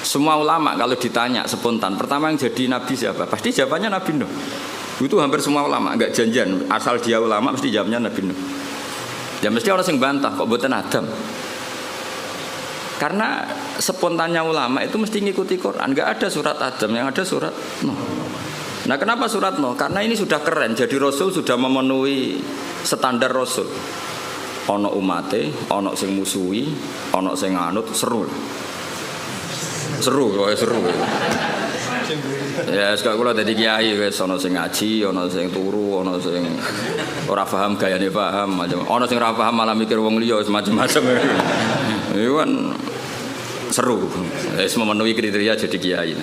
Semua ulama kalau ditanya spontan, pertama yang jadi nabi siapa? Pasti jawabannya Nabi Nuh. Itu hampir semua ulama, enggak janjian. Asal dia ulama mesti jawabnya Nabi Nuh. Ya mesti orang yang bantah kok mboten Adam. Karena spontannya ulama itu mesti ngikuti Quran. Enggak ada surat Adam, yang ada surat Nuh. Nah kenapa surat Nuh? Karena ini sudah keren. Jadi Rasul sudah memenuhi standar Rasul. Ono umate, ono sing musuhi, ono sing nganut, seru. Seru. Ya sekarang kula dadi kiai wis ana sing ngaji, ana sing turu, ana sing ora paham gayane paham, macam ana sing ora paham malah mikir wong liya macam-macam. Iku kan seru. Wis memenuhi kriteria jadi kiai.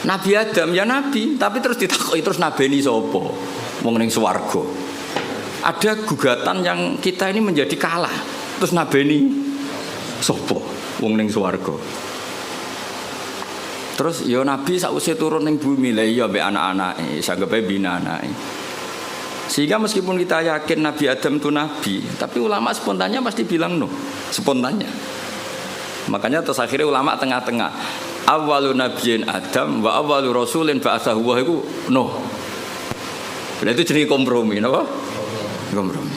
Nabi Adam ya nabi, tapi terus ditakoki terus nabeni sapa? Wong ning swarga. Ada gugatan yang kita ini menjadi kalah. Terus nabeni sapa? Wong ning swarga. Terus ya Nabi sakwise turun ning bumi lha iya mbek anak-anake, sanggepe bina anake. Sehingga meskipun kita yakin Nabi Adam itu nabi, tapi ulama spontannya pasti bilang no, spontannya. Makanya terus akhirnya ulama tengah-tengah. Awwalu nabiyyin Adam wa awwalu rasulin ba'atsahu wa iku no. Berarti itu jenis kompromi, napa? Kompromi.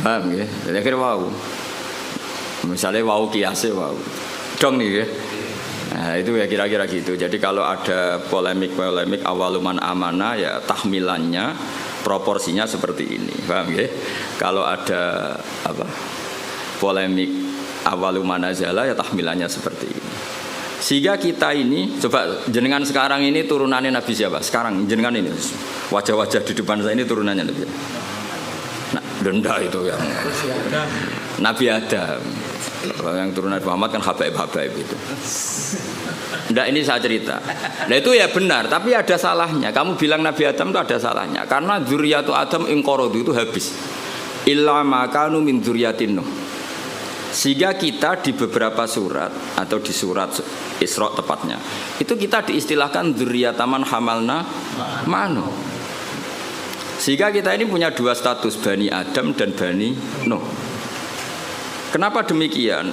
Paham ya? Jadi akhirnya wow. Misalnya wow kiase wow. Dong nih ya. Nah itu ya kira-kira gitu. Jadi kalau ada polemik awaluman amanah ya tahmilannya proporsinya seperti ini, paham ya? Kalau ada apa polemik awaluman nazala ya tahmilannya seperti ini. Sehingga kita ini coba jenengan sekarang ini turunannya Nabi siapa? Sekarang jenengan ini wajah-wajah di depan saya ini turunannya Nabi. Nah denda itu yang Nabi Adam. Yang turunan Muhammad kan habaib itu. Nggak ini saya cerita. Nah itu ya benar, tapi ada salahnya. Kamu bilang Nabi Adam itu ada salahnya. Karena dzurriyyatu Adam inqaradu itu habis. Illa ma kanu min dzurriyyatin Nuh. Sehingga kita di beberapa surat atau di surat Isra tepatnya, itu kita diistilahkan dzurriyyataman hamalna ma'anu. Sehingga kita ini punya dua status, Bani Adam dan Bani Nuh. Kenapa demikian?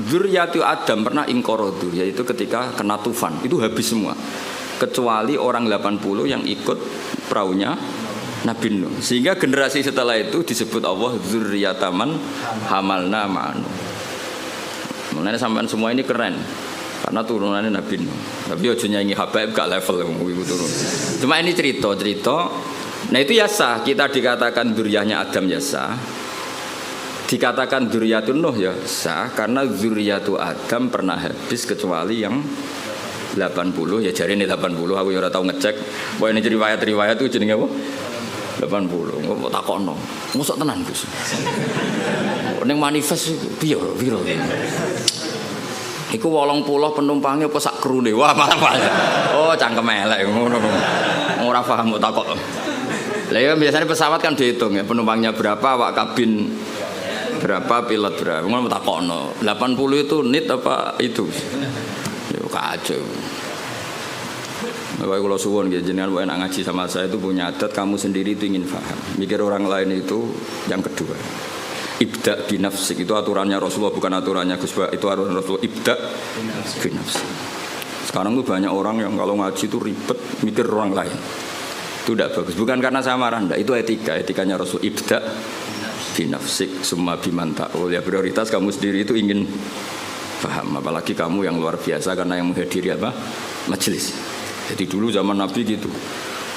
Dzurriyyatu Adam pernah inqaradu, yaitu ketika kena tufan, itu habis semua. Kecuali orang 80 yang ikut perahunya Nabi Nuh. Sehingga generasi setelah itu disebut Allah dzurriyyataman hamalna ma'anu. Mulanya sampean semua ini keren. Karena turunannya Nabi Nuh. Tapi ojo nyanyi habaib gak level ibu turun. Cuma ini cerita. Nah itu ya sah, kita dikatakan dzurriyyahnya Adam ya sah. Dikatakan dzurriyyatun Nuh ya sah karena dzurriyyatu Adam pernah habis kecuali yang 80 ya jari ini 80 aku ya ora tau ngecek. Pokoke ini riwayat itu jenenge apa? 80. Kok takokno. Mosok tenan Gus. Ning manifest piye piro? Iku 80 penumpangnya apa sak krune. Wah malah. Oh cangkem elek ngono. Ora paham kok takok. Lah ya biasanya pesawat kan dihitung ya penumpangnya berapa, awak kabin berapa, pilot berapa. Ngono takokno. 80 itu nit apa itu? Yo kacau. Bapak kalau suwon gitu, jenengan wae nak ngaji sama saya itu punya adat kamu sendiri itu ingin paham. Mikir orang lain itu yang kedua. Ibda binafsik itu aturannya Rasulullah bukan aturannya Gus Ba. Itu aturan Rasulullah ibda binafsik. Sekarang tuh banyak orang yang kalau ngaji itu ribet mikir orang lain. Itu tidak bagus. Bukan karena saya marah, enggak. Itu etikanya Rasul ibda binafsik summa bimanta'ul. Ya prioritas kamu sendiri itu ingin paham. Apalagi kamu yang luar biasa karena yang menghadiri apa? Majelis. Jadi dulu zaman Nabi gitu.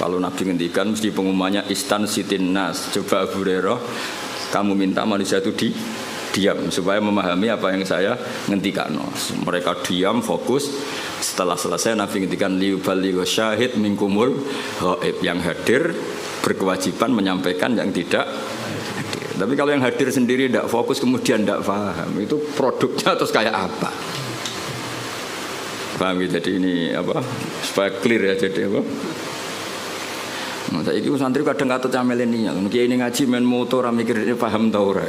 Kalau Nabi ngendikan mesti pengumumannya istan sitin nas. Coba Abu Hurairah, kamu minta manusia itu diam supaya memahami apa yang saya ngendikan. Mereka diam, fokus. Setelah selesai Nabi ngendikan liuballighu syahid minkumul ghaib, yang hadir berkewajiban menyampaikan yang tidak hadir. Tapi kalau yang hadir sendiri tidak fokus kemudian tidak paham, itu produknya terus kayak apa? Paham gitu? Jadi ini apa? Supaya clear ya jadi apa? Nah, saya itu santri kadang kata camelenial. Kiai ini ngaji main motor, mikir ini paham tau ora.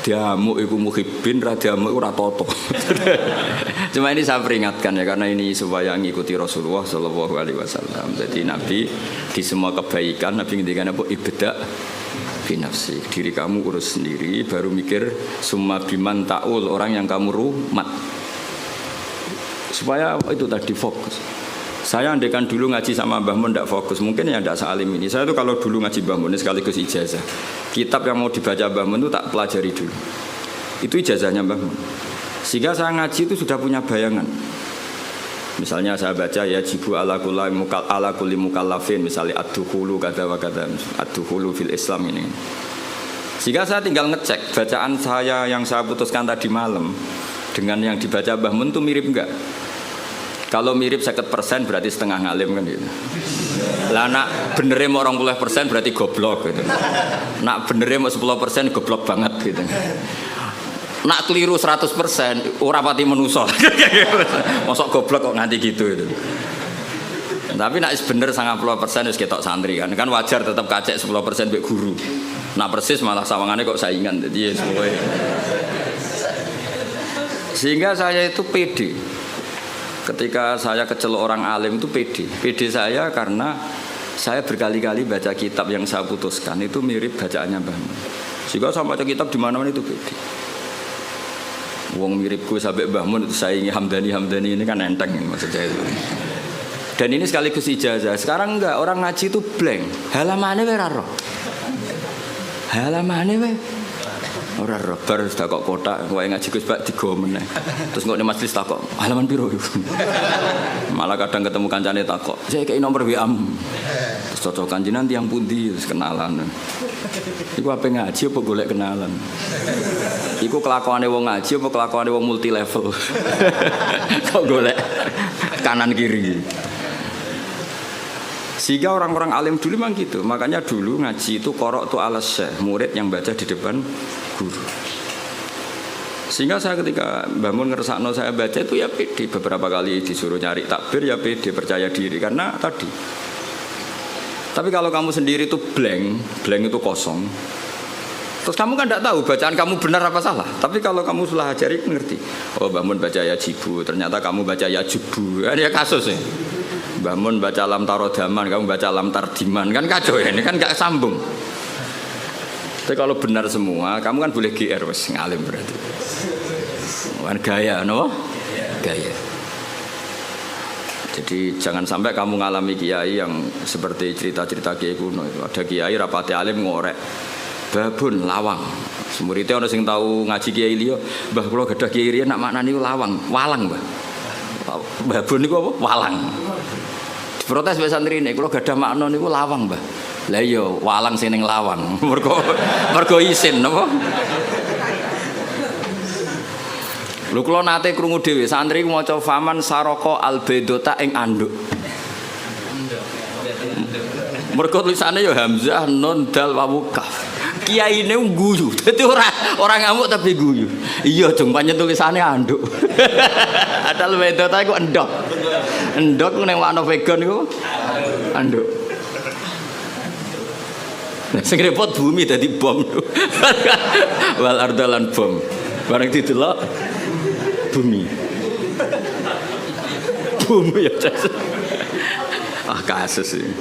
Diamuk iku muhibbin, ra diamuk ora toto. Cuma ini saya peringatkan ya karena ini supaya ngikuti Rasulullah SAW. Jadi Nabi di semua kebaikan Nabi ngendikan apa ibda binafsi, diri kamu urus sendiri, baru mikir summa biman ta'ul, orang yang kamu rumat. Supaya itu tadi fokus. Saya andaikan dulu ngaji sama Mbah Mun tidak fokus, mungkin ya tidak sealim ini. Saya tuh kalau dulu ngaji Mbah Mun sekaligus ijazah, kitab yang mau dibaca Mbah Mun itu tak pelajari dulu. Itu ijazahnya Mbah Mun. Sehingga saya ngaji itu sudah punya bayangan. Misalnya saya baca ya jibu ala kulli mukallafin, misalnya ad-dukhulu kata wa kata, ad-dukhulu fil Islam ini. Sehingga saya tinggal ngecek bacaan saya yang saya putuskan tadi malam dengan yang dibaca Mbah Mun itu mirip enggak? Kalau mirip 50% berarti setengah ngalim kan gitu. Lah nak benernya mau 20% berarti goblok gitu. Nak benernya mau 10% goblok banget gitu. Nak keliru 100% ora pati menuso. Mosok goblok kok nganti gitu itu. Tapi nak bener 90% wis ketok santri kan. Kan wajar tetap kacek 10% mbek guru. Nak persis malah sawangane kok saingan. Jadi ya semuanya. Sehingga saya itu pede. Ketika saya kecelok orang alim itu pede. Pede saya karena saya berkali-kali baca kitab yang saya putuskan itu mirip bacaannya Mbah Mun. Sehingga saya baca kitab di mana-mana itu pede. Wong miripku sampai Mbah Mun itu saingi Hamdani ini kan enteng maksud saya itu. Dan ini sekaligus ijazah. Sekarang enggak, orang ngaji itu blank. Halamane wae ora ro. Halamane wae ora ro. Bar sudah kok kotak wae ngaji Gus Bak digo meneh. Terus kok nek majelis takok, halaman piro? Malah kadang ketemu kancane takok, "Saya kei nomor WA-mu." Terus cocokan jenengan tiyang pundi terus kenalan. Iku apa ngaji apa golek kenalan? Iku kelakuane wong ngaji apa kelakuane wong multi level? Kok golek kanan kiri. Sehingga orang-orang alim dulu memang gitu. Makanya dulu ngaji itu qara'tu ala syekh, murid yang baca di depan guru. Sehingga saya ketika Mbah Mun ngersakno saya baca itu ya pede. Beberapa kali disuruh nyari takbir ya pede, percaya diri karena tadi. Tapi kalau kamu sendiri itu blank itu kosong. Terus kamu kan tidak tahu bacaan kamu benar apa salah. Tapi kalau kamu sudah ajari ngerti. Oh Mbah Mun baca ya jibu, ternyata kamu baca ya jubu. Ini ya kasus ya. Mbah Mun baca lam tarodaman, kamu baca lam tardiman. Kan kacau ya, ini kan gak sambung. Tapi kalau benar semua, kamu kan boleh GR wes ngalim berarti. Kan gaya, no? Gaya. Jadi jangan sampai kamu ngalami kiai yang seperti cerita-cerita kiai kuno itu. Ada kiai rapati alim ngorek babun lawang. Muridnya orang sing tahu ngaji kiai liya, Mbah kula gadah kiai riyen nak maknani lawang, walang, Mbah. Babun niku apa? Walang. Diprotes wis santrine, kula gadah makna niku lawang, Mbah. Lah iya, walang sing ning lawang. Mergo isin napa? Lho kula nate krungu dhewe santri maca faman saraka albedota ing anduk. Mergo tulisane ya hamzah nun dal wawu kaf. Kiyaine guyu. Dadi ora ngamuk tapi guyu. Iya jeng pancen tulisane anduk. Adal bedota iku endok. Endok ning makna vegan iku anduk. Sing repot bumi dadi bom. Wal ardalan bom. Bareng didelok bumi ya kasus ini.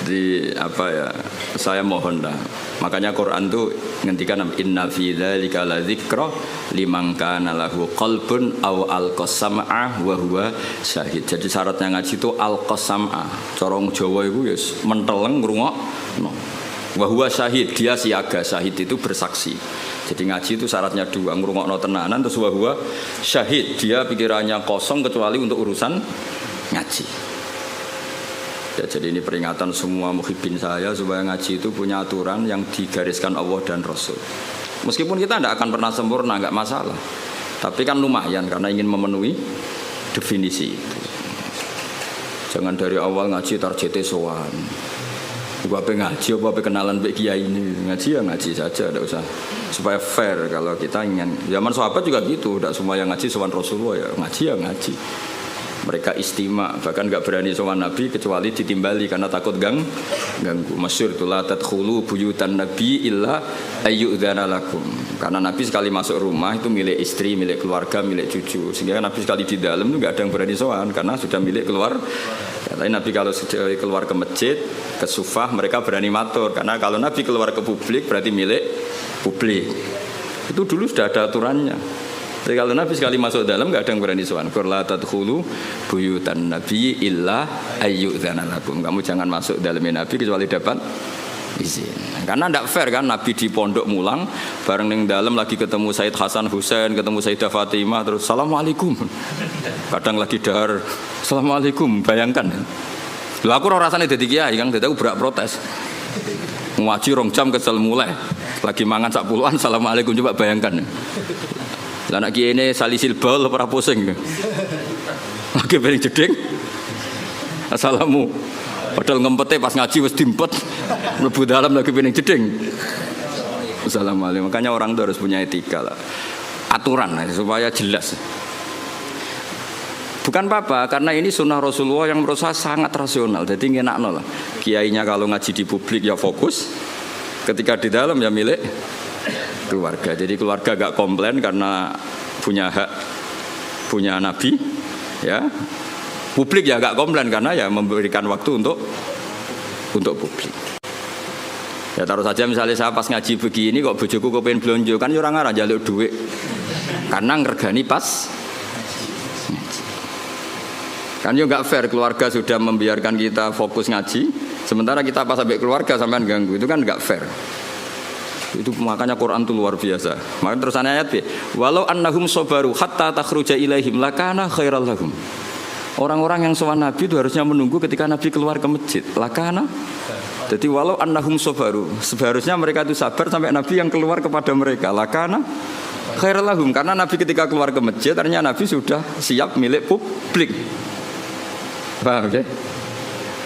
Di apa ya, saya mohon dah. Makanya Quran tuh ngendikan inna fi dzalika ladzikra liman kana lahu qalbun aw alqasam'a wa huwa syahid. Jadi syaratnya ngaji itu alqasam'a. Cara Jawa iku ya menteleng ngrungokno. Wa huwa syahid, dia siaga. Syahid itu bersaksi. Jadi ngaji itu syaratnya dua, ngrungokno tenanan, terus wa huwa syahid, dia pikirannya kosong kecuali untuk urusan ngaji. Ya, jadi ini peringatan semua muhibbin saya supaya ngaji itu punya aturan yang digariskan Allah dan Rasul. Meskipun kita tidak akan pernah sempurna, nggak masalah. Tapi kan lumayan karena ingin memenuhi definisi itu. Jangan dari awal ngaji tarjete sowan. Gua pengen ngaji apa kenalan mbek kiai ini. Ngaji ya ngaji saja, tidak usah. Supaya fair kalau kita ingin. Zaman sahabat juga gitu, tidak semua yang ngaji sowan Rasulullah ya ngaji ya ngaji. Mereka istima, bahkan nggak berani sowan Nabi kecuali ditimbali karena takut ganggu. Masyhur itu la tadkhulu buyutan nabi illa ayyudzana lakum. Karena Nabi sekali masuk rumah itu milik istri, milik keluarga, milik cucu. Sehingga Nabi sekali di dalam itu nggak ada yang berani sowan karena sudah milik keluar. Tapi Nabi kalau keluar ke masjid, ke sufah mereka berani matur karena kalau Nabi keluar ke publik berarti milik publik. Itu dulu sudah ada aturannya. Jadi kalau Nabi sekali masuk dalam nggak ada yang berani sowan. La tadkhulu buyutan nabi illa ayyudzana lakum. Kamu jangan masuk dalam Nabi kecuali dapat izin. Karena tidak fair kan Nabi di pondok mulang bareng ning dalam lagi ketemu Said Hasan Husain, ketemu Sayyidah Fatimah terus assalamualaikum. Kadang lagi dahar assalamualaikum, bayangkan. Lha aku ora rasane dadi kiai Kang, dadi aku berak protes. Ngaji 2 jam kesel mulai. Lagi mangan sak puluhan assalamualaikum, coba bayangkan. Lah nek kiye salisil bal ora pusing. Lagi piring jeding. Assalamu. Padahal ngempete pas ngaji wis diempet. Mlebu dalam lagi piring jeding. Assalamualaikum. Makanya orang itu harus punya etika lah. Aturan lah, supaya jelas. Bukan apa-apa, karena ini sunnah Rasulullah yang menurut saya sangat rasional. Jadi ngenakno lah. Kiainya kalau ngaji di publik ya fokus. Ketika di dalam ya milik keluarga. Jadi keluarga gak komplain karena punya hak, punya Nabi, ya. Publik ya gak komplain karena ya memberikan waktu untuk publik. Ya taruh saja misalnya saya pas ngaji begini kok bojoku kepengen blonjo kan ya ora ngarah njaluk duit. Karena ngergani pas ngaji. Kan yo gak fair keluarga sudah membiarkan kita fokus ngaji, sementara kita pas sampai keluarga sampean ganggu, itu kan gak fair. Itu makanya Quran itu luar biasa. Makanya terusannya ayat B. Walau annahum sabaru hatta takhruja ilaihim lakana khairal lahum. Orang-orang yang sowan Nabi itu harusnya menunggu ketika Nabi keluar ke masjid. Lakana. Jadi walau annahum sabaru, seharusnya mereka itu sabar sampai Nabi yang keluar kepada mereka. Lakana khairal lahum, karena Nabi ketika keluar ke masjid ternyata Nabi sudah siap milik publik. Paham ya?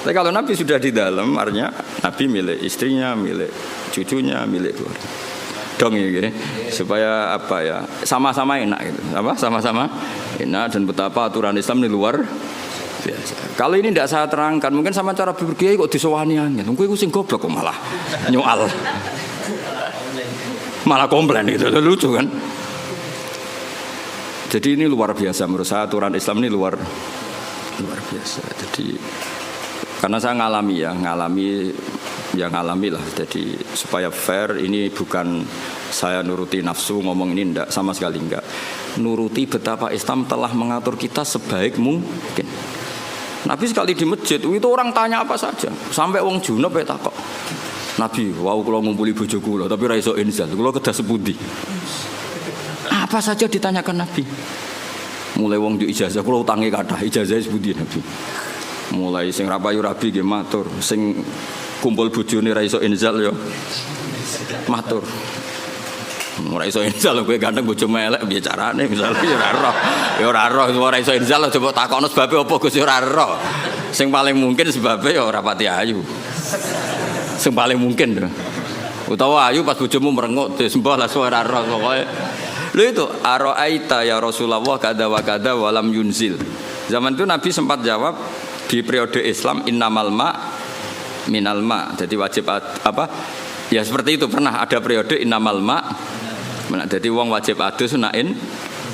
Tapi kalau Nabi sudah di dalam, artinya Nabi milik istrinya, milik cucunya, milik keluarga. Dong ya gini, supaya apa ya, sama-sama enak gitu. Apa? Sama-sama enak dan betapa aturan Islam ini luar biasa. Kalau ini tidak saya terangkan, mungkin sama cara berkiai kok disowani angin. Mungkin aku sing goblok kok malah nyoal. Malah komplain gitu, lucu kan? Jadi ini luar biasa menurut saya, aturan Islam ini luar biasa. Jadi karena saya ngalami lah. Jadi supaya fair, ini bukan saya nuruti nafsu ngomong ini, enggak, sama sekali enggak. Nuruti betapa Islam telah mengatur kita sebaik mungkin. Nabi sekali di masjid itu orang tanya apa saja, sampai wong junub ya takok. Nabi, wow kalau ngumpuli bojo kula tapi ra iso inzal, kula kedah sepundi. Apa saja ditanyakan Nabi. Mulai wong di ijazah kula utange kathah, ijazah sepundi Nabi. Mulai sing rapayu rabi nggih matur, sing kumpul bojone ra iso inzal ya matur. Ora iso inzal kowe ganteng bojomu elek piye carane misale ya ora roh ora iso inzal coba takokno sebabe apa Gus ya ora roh. Sing paling mungkin sebabe ya ora pati ayu. Sing paling mungkin. Utawa ayu pas bojomu merengut disembah lah ora roh pokoke. Lho itu araaita ya Rasulullah kada wa kada walam yunzil. Zaman itu Nabi sempat jawab di periode Islam innamal ma minal ma. Jadi wajib apa? Ya seperti itu, pernah ada periode innamal ma. Jadi wong wajib adus sunain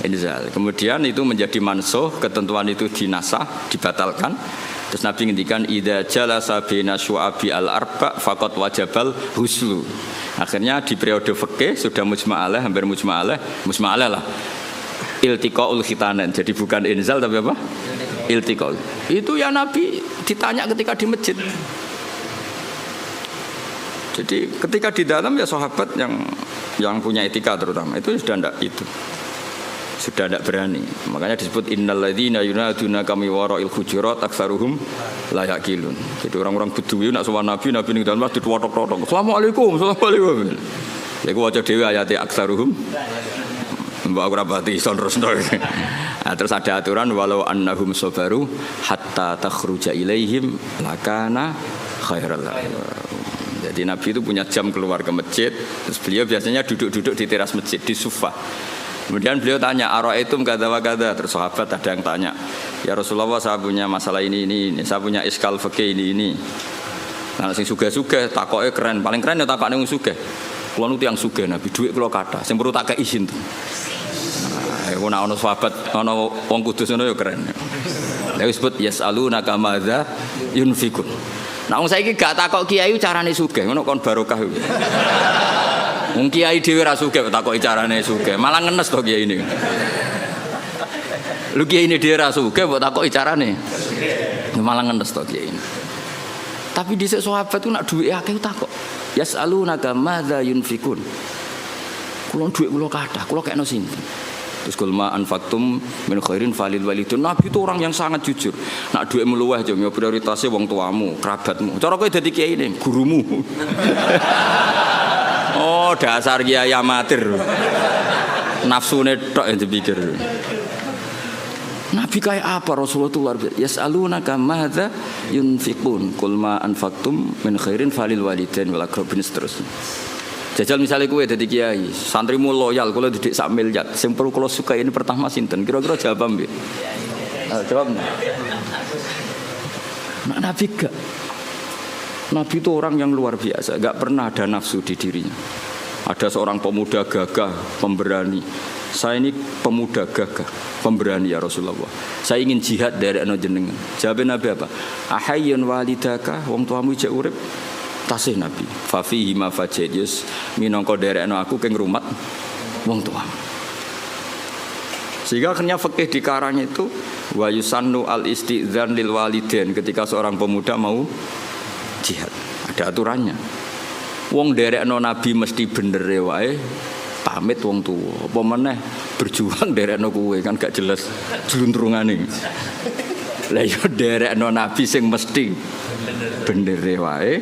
inzal. Kemudian itu menjadi mansuh, ketentuan itu dinasah, dibatalkan. Terus Nabi ngendikan idza jalasa baina syu'abi al-arba faqad wajabal huslu. Akhirnya di periode fikih sudah mujma'alah, hampir mujma'alah lah. Iltiqaul khitanan. Jadi bukan inzal tapi apa? Iltiqaul. Itu ya Nabi ditanya ketika di masjid. Jadi ketika di dalam ya sahabat yang punya etika terutama itu sudah tidak berani. Makanya disebut innalladzina yunaduna kami wara'il hujurat aktsaruhum la yaqilun. Jadi orang-orang Bedui nak sowan Nabi ning dalam masjid ditotok-totok. Assalamualaikum. Ya ku waca dhewe ayat aktsaruhum. Mbak ora pati ison terusno. Nah, terus ada aturan walau annahum sabaru hatta takhruja ilaihim lakana khairal lahum. Jadi Nabi itu punya jam keluar ke masjid. Terus beliau biasanya duduk-duduk di teras masjid, di sufah. Kemudian beliau tanya, ara'aitum kadza wa kadza. Terus sahabat ada yang tanya, Ya Rasulullah, saya punya masalah ini, saya punya iskal fikih ini. Nah, sing sugih-sugih takoke keren, paling keren ya takokane wong sugih. Kulo nu tiyang sugih Nabi, dhuwit kulo kathah, sing perlu tak kei izin. Nah, iku nek ana sahabat, ana wong kudus ngono ya keren. Lha disebut yasalunaka madza yunfikun. Nah, wong saiki gak takok kiai carane sugih, ngono kon barokah. Wong kiai dhewe ra sugih takoki carane sugih, malah ngenes to kiai ini. Lu kiai ini dhewe ra sugih mbok takoki carane. Malah ngenes to kiai ini. Tapi dhisik sahabat ku nak dhuwit akeh takok. Yasalunaka madza yunfikun. Kulo dhuwit kulo kathah, kulo kekno sinten? Terus kulma anfaqtum min khairin falil walidun. Nabi itu orang yang sangat jujur. Nak dhuwitmu luweh yo prioritasnya wong tuamu, kerabatmu. Cara kowe dadi kiai ini, gurumu. Oh, dasar kiai amatir. Nafsune tok yang dipikir. Nabi kayak apa Rasulullah itu luar biasa. Yasalunaka madza yunfiqun. Qul ma anfaqtum min khairin falil walidain wal aqrabin seterusnya. Jajal misalnya kowe dadi kiai, santrimu loyal, kula didik sak miliar. Sing perlu kula suka ini pertama sinten? Kira-kira jawab nggih. Jawab. Nah, Nabi gak. Nabi itu orang yang luar biasa, gak pernah ada nafsu di dirinya. Ada seorang pemuda gagah, pemberani. Saya ini pemuda gagah, pemberani ya Rasulullah. Saya ingin jihad dari jenengan. Jawab Nabi apa? Ahayyun walidaka, wong tuamu ijek urip. Tasih Nabi. Fa fihi ma fajidus minangka derekno aku keng rumat wong tuamu. Sehingga akhirnya fikih dikarang itu wa yusannu al istidzan lil walidain ketika seorang pemuda mau jihad. Ada aturannya. Wong derekno Nabi mesti bener wae pamit wong tuwa. Apa meneh berjuang derekno kowe kan gak jelas jluntrungane. Lah yo derekno Nabi sing mesti bener wae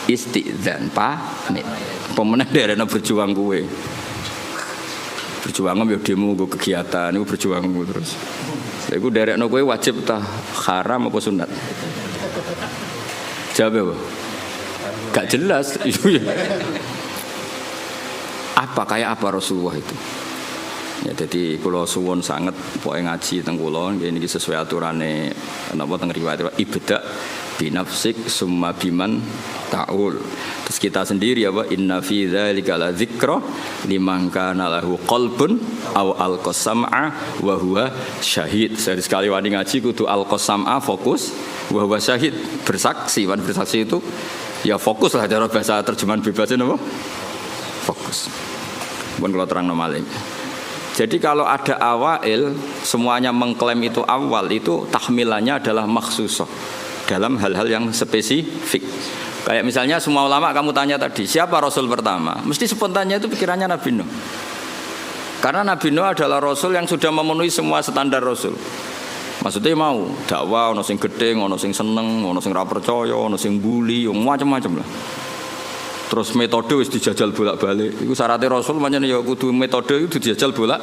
istidzan pamit. Apa meneh derekno berjuang kowe. Berjuang yo demo nggo kegiatan iku berjuang terus. Lha iku derekno kowe wajib ta haram apa sunat? Jawab apa? Gak jelas. Apa kayak apa Rasulullah itu? Ya jadi kula suwun sanget pokoke ngaji teng kula nggih niki sesuai aturane napa teng riwayat ibda binafsik summa biman taul. Terus kita sendiri apa inna fi dzalika la dzikra liman kana lahu qalbun aw alqasam'a wa huwa syahid. Sekali wani ngaji kudu alqasam'a fokus wa huwa syahid bersaksi. Wan bersaksi itu ya fokus lah cara bahasa terjemahan bebasnya apa? Fokus. Pun kalau terang normalnya. Jadi kalau ada awail semuanya mengklaim itu awal itu tahmilannya adalah makhsusah dalam hal-hal yang spesifik. Kayak misalnya semua ulama kamu tanya tadi siapa Rasul pertama? Mesti spontannya itu pikirannya Nabi Nuh. Karena Nabi Nuh adalah Rasul yang sudah memenuhi semua standar Rasul. Maksudnya mau dakwah, ono sing gedeng, ono sing seneng, ono sing ra percaya, ono sing bully, macam-macam lah. Terus metode wis dijajal bolak-balik. Iku syaratnya Rasul pancen ya kudu metode itu dijajal bolak.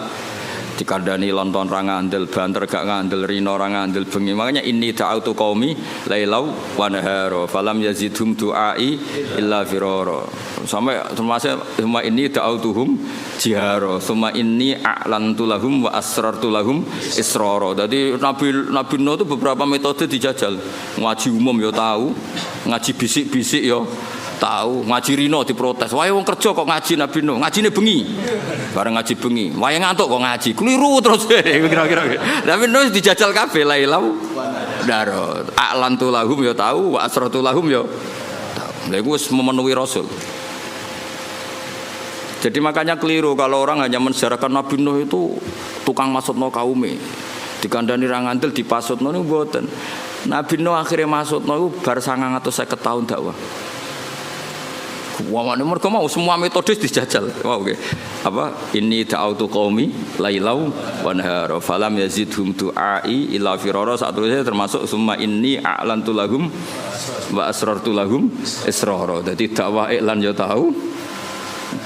Dikandani lonton ra ngandel, banter gak ngandel, rino ra ngandel bengi. Makanya inni ta'autu qaumi lailau wa nahara falam yazidhum du'ai illa firara. Sampai termasuk summa inni ta'autuhum jihara, summa inni a'lantu lahum wa asrartu lahum israra. Jadi Nabi Nuh itu beberapa metode dijajal. Ngaji umum ya tahu, ngaji bisik-bisik ya tahu, ngaji rino diprotes. Wae wong kerja kok ngaji Nabi Nuh, ngajine bengi. Bareng ngaji bengi, wae ngantuk kok ngaji. Keliru terus kira-kira. Nabi Nuh dijajal kabeh lailau daro. A'lantu lahum ya tahu, wa asratu lahum ya tahu. Lha iku wis memenuhi Rasul. Jadi makanya keliru kalau orang hanya mensejarahkan Nabi Nuh itu tukang maksudno kaume. Dikandani ra ngandel dipasutno niku mboten. Nabi Nuh akhirnya maksudno iku bar 950 tahun dakwah. Wah, mereka mau semua metode dijajal. Wow, okay. Apa? Ini da'autu qaumi lailau wa nahara falam yazidhum du'ai illa firara. Saat itu termasuk summa inni a'lantu lahum wa asrartu lahum israra. Jadi dakwah iklan ya tahu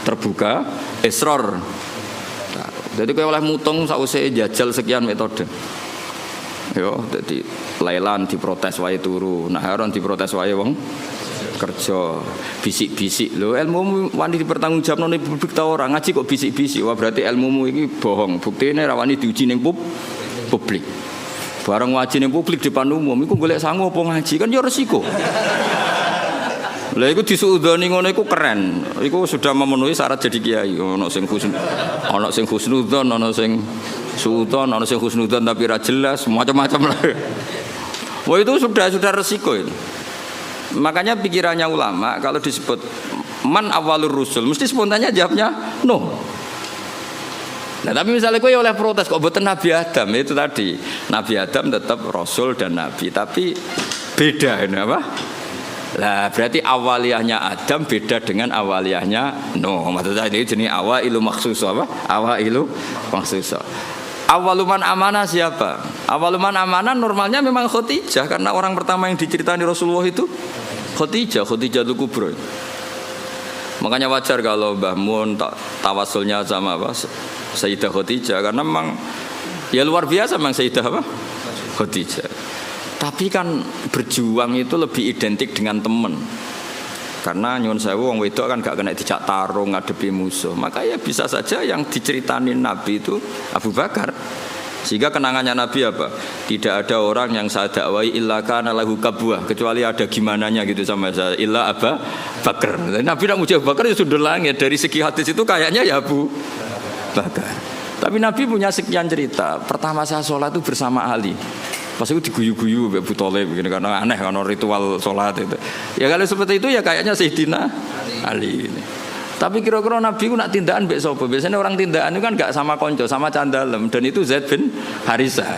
terbuka israr. Jadi kowe oleh mutung sakwise jajal sekian metode. Yo, jadi lailan diprotes wae turu, naharon diprotes wae wong kerja, bisik-bisik lho ilmu wani dipertanggungjawabno ning publik ta ora ngaji kok bisik-bisik wah berarti ilmumu iki bohong buktine ra wani diuji ning publik Barang ngaji ning publik depan umum iku golek sangu apa ngaji kan ya resiko. Lah iku disuudoni ngono iku keren. Iku sudah memenuhi syarat jadi kiai. Ono sing husnudzon, ono sing suudzon, ono sing husnudzon tapi ra jelas, macam-macam lah. Wah itu sudah resiko itu. Makanya pikirannya ulama kalau disebut man awalur rusul mesti spontannya jawabnya no. Nah tapi misalnya gue oleh protes kok boten Nabi Adam itu tadi Nabi Adam tetap rasul dan nabi tapi beda ini apa? Lah berarti awaliyahnya Adam beda dengan awaliyahnya no. Maksudnya ini jenis awailu maksus apa? Awailu maksus. Awaluman amanah siapa? Awaluman amanah normalnya memang Khadijah karena orang pertama yang diceritani Rasulullah itu Khadijah Dzul Kubra. Makanya wajar kalau Mbah Mun tawasulnya sama apa? Sayyidah Khadijah karena memang ya luar biasa memang Sayyidah apa? Khadijah. Tapi kan berjuang itu lebih identik dengan teman. Karena nyuwun sewu wong wedok kan gak kena dijak tarung ngadepi musuh. Maka ya bisa saja yang diceritanin Nabi itu Abu Bakar. Sehingga kenangannya Nabi apa? Tidak ada orang yang saya dakwai illa kana lahu kabwah kecuali ada gimananya gitu sama saya illa Abu Bakar. Nabi nak muji Abu Bakar ya sudah langit dari segi hadis itu kayaknya ya Abu Bakar. Tapi Nabi punya sekian cerita. Pertama saya sholat itu bersama Ali. Pas itu diguyu-guyu Abu Thalib begini karena aneh karena ritual sholat itu. Ya kalau seperti itu ya kayaknya Sayyidina Ali ini. Tapi kira-kira Nabi ku nak tindakan mbek sapa? Biasanya orang tindakan itu kan enggak sama konco, sama candalem dan itu Zaid bin Harisah.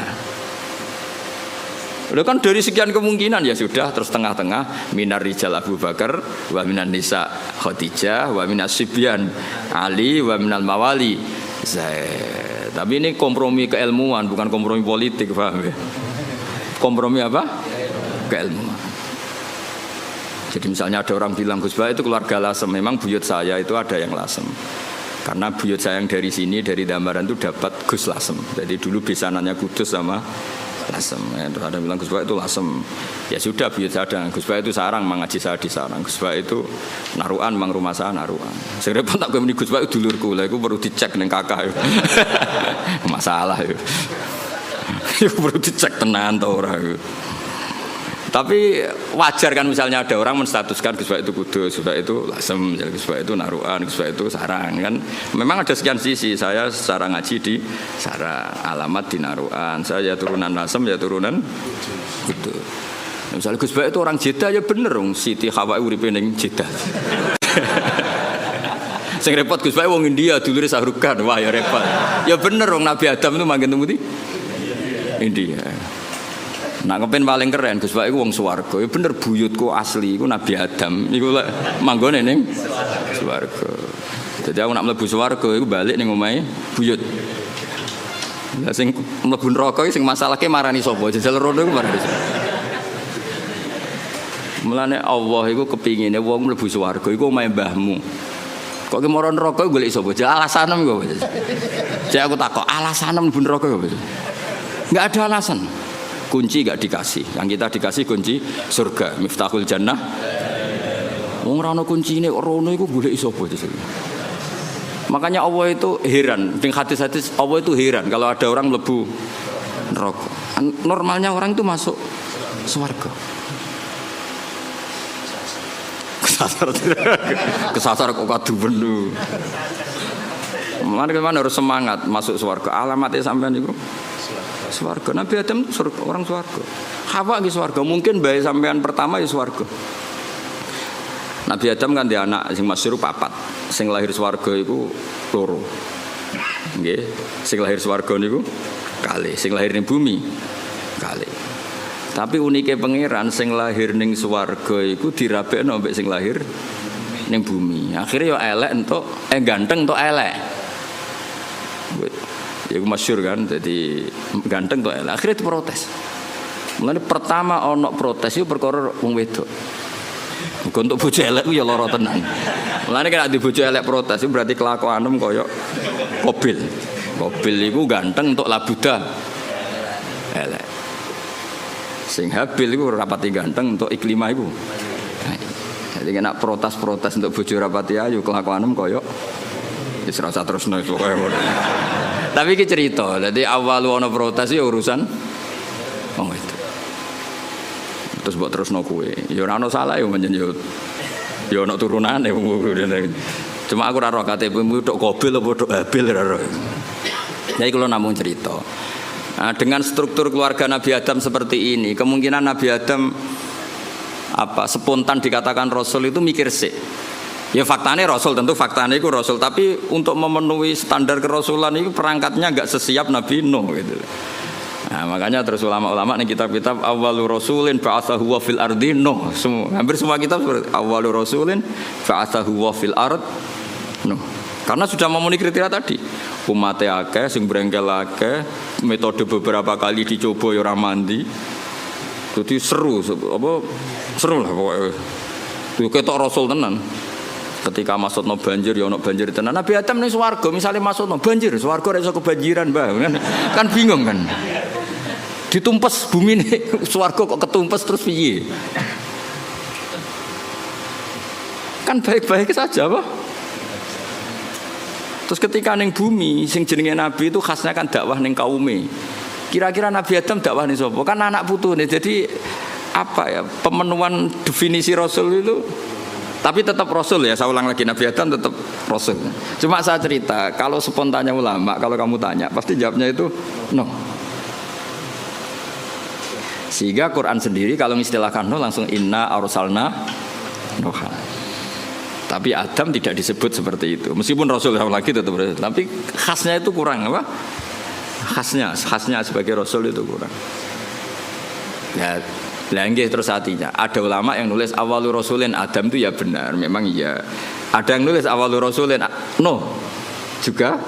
Udah kan dari sekian kemungkinan ya sudah terus tengah-tengah minar rijal Abu Bakar wa minan nisa Khadijah wa minas sibyan Ali wa minal mawali Zaid. Tapi ini kompromi keilmuan bukan kompromi politik, paham ya? Kompromi apa? Keilmuan. Jadi misalnya ada orang bilang Gus Bah itu keluarga Lasem. Memang buyut saya itu ada yang Lasem. Karena buyut saya yang dari sini dari Dambaran itu dapat Gus Lasem. Jadi dulu besanannya Kudus sama Lasem. Ya, terus ada yang bilang Gus Bah itu Lasem. Ya sudah buyut saya ada. Gus Bah itu Sarang, mengaji saya di Sarang. Gus Bah itu Naruan, mang rumah saya Naruan. Saya repot tak gue meni Gus Bah itu dulurku lah. Itu perlu dicek neng kakak. Masalah itu. Itu perlu dicek tenan atau orang. Tapi wajar kan misalnya ada orang menstatuskan Gus Bah itu Kudus, Gus Bah itu Lasem, Gus Bah itu Naruan, Gus Bah itu Sarang kan. Memang ada sekian sisi. Saya secara ngaji di Sarang, alamat di Naruan. Saya ya turunan Lasem, ya turunan Kudus. Misalnya Gus Bah itu orang Jeddah ya bener dong. Siti Hawa uripe ning Jeddah. Sing repot Gus Bah wong India dulure Sahrukan. Wah ya repot. Ya bener dong Nabi Adam itu manggen temu di India. Nak kepen paling keren Gus Pak iku wong swarga. Ya bener buyutku asli iku Nabi Adam. Iku lek manggone ning swarga. Dadi aku nak mlebu swarga iku balik ning omahe buyut. Lah sing mlebu neraka iki sing masalahke marani sapa? Jajal rono iku marani sapa? Mulane Allah iku kepingine wong mlebu swarga iku omahe mbahmu. Kok ki mara neraka golek sapa? Alasanem kok. Jadi aku takok alasanem mlebu neraka kok. Enggak ada alasan. Kunci gak dikasih. Yang kita dikasih kunci surga, miftahul jannah. Wong ora ono kuncine kok rono iku golek sapa itu. Makanya Allah itu heran, ning hadis-hadis Allah itu heran kalau ada orang mlebu neraka. Normalnya orang itu masuk surga. Kesasar kok kadu benu. Mana harus semangat masuk surga. Alamatnya sampean niku swarga. Nabi Adam itu orang swarga. Hawa di swarga. Mungkin bayi sampean pertama di swarga. Nabi Adam kan dia anak sing masyhur papat. Sing lahir swarga iku loro. Nggih, sing lahir swarga niku kali, sing lahir ning bumi kali. Tapi unike pangeran sing lahir ning swarga iku dirabekno mbek sing lahir ning bumi. Akhirnya ya elek entuk ganteng entuk elek. Ya masyhur kan, jadi ganteng kok elek. Akhirnya diprotes. Mulane pertama ono protes itu perkara wong wedok. Muga untuk bojo elek ku ya lara tenan. Mulane nek di bojo elek protes itu berarti kelakuanem koyo Qabil. Qabil iku ganteng untuk labuda elek. Sing Habil iku rapati ganteng untuk Iklimah iku. Jadi nek protes-protes untuk bojo rapati ayu kelakuanem koyo wis ora usah terusno koyo ngono. Tapi iki cerita, jadi awal ana protes ya urusan wong wedok. Terus mbok terusno kowe. Ya ora ono salah ya menjen yo. Ya ono turunane. Cuma aku ora roh KTP-mu tok Qabil apa tok Habil ora roh. Jadi kalau namung cerita. Nah, dengan struktur keluarga Nabi Adam seperti ini, kemungkinan Nabi Adam spontan dikatakan Rasul itu mikir sih. Ya faktanya Rasul, tentu faktanya itu Rasul, tapi untuk memenuhi standar kerasulan itu perangkatnya enggak sesiap Nabi Nuh gitu. Nah, makanya terus ulama-ulama nih kitab-kitab awwalu rasulin ba'atsahu wa fil ardi Nuh. Hampir semua kitab seperti awwalu rasulin ba'atsahu wa fil ard Nuh. Karena sudah memenuhi kriteria tadi. Umatnya akeh, sing brengkel akeh, metode beberapa kali dicoba ya ora mandi. Jadi seru lah pokoknya. Itu ketok Rasul tenan. Ketika masukno banjir ya ono banjir tenan. Nabi Adam ning swarga misale masukno banjir, swarga ora iso kebanjiran, Mbah. Kan bingung kan. Ditumpes bumi ini swarga kok ketumpes terus piye? Kan baik-baik saja, Pak. Terus ketika ning bumi sing jenenge nabi itu khasnya kan dakwah ning kaume. Kira-kira Nabi Adam dakwah ning sapa? Kan anak putune. Jadi pemenuhan definisi Rasul itu. Tapi tetap Rasul ya, saya ulang lagi, Nabi Adam tetap Rasul. Cuma saya cerita, kalau spontannya ulama, kalau kamu tanya, pasti jawabnya itu no. Sehingga Quran sendiri kalau mengistilahkan no langsung inna arsalna Nuha. Tapi Adam tidak disebut seperti itu. Meskipun Rasul lagi tetap Rasul, tapi khasnya itu kurang apa? Khasnya sebagai Rasul itu kurang. Ya. Langgih terus artinya ada ulama yang nulis awalur rasulin Adam itu ya benar, memang iya. Ada yang nulis awalur rasulin no juga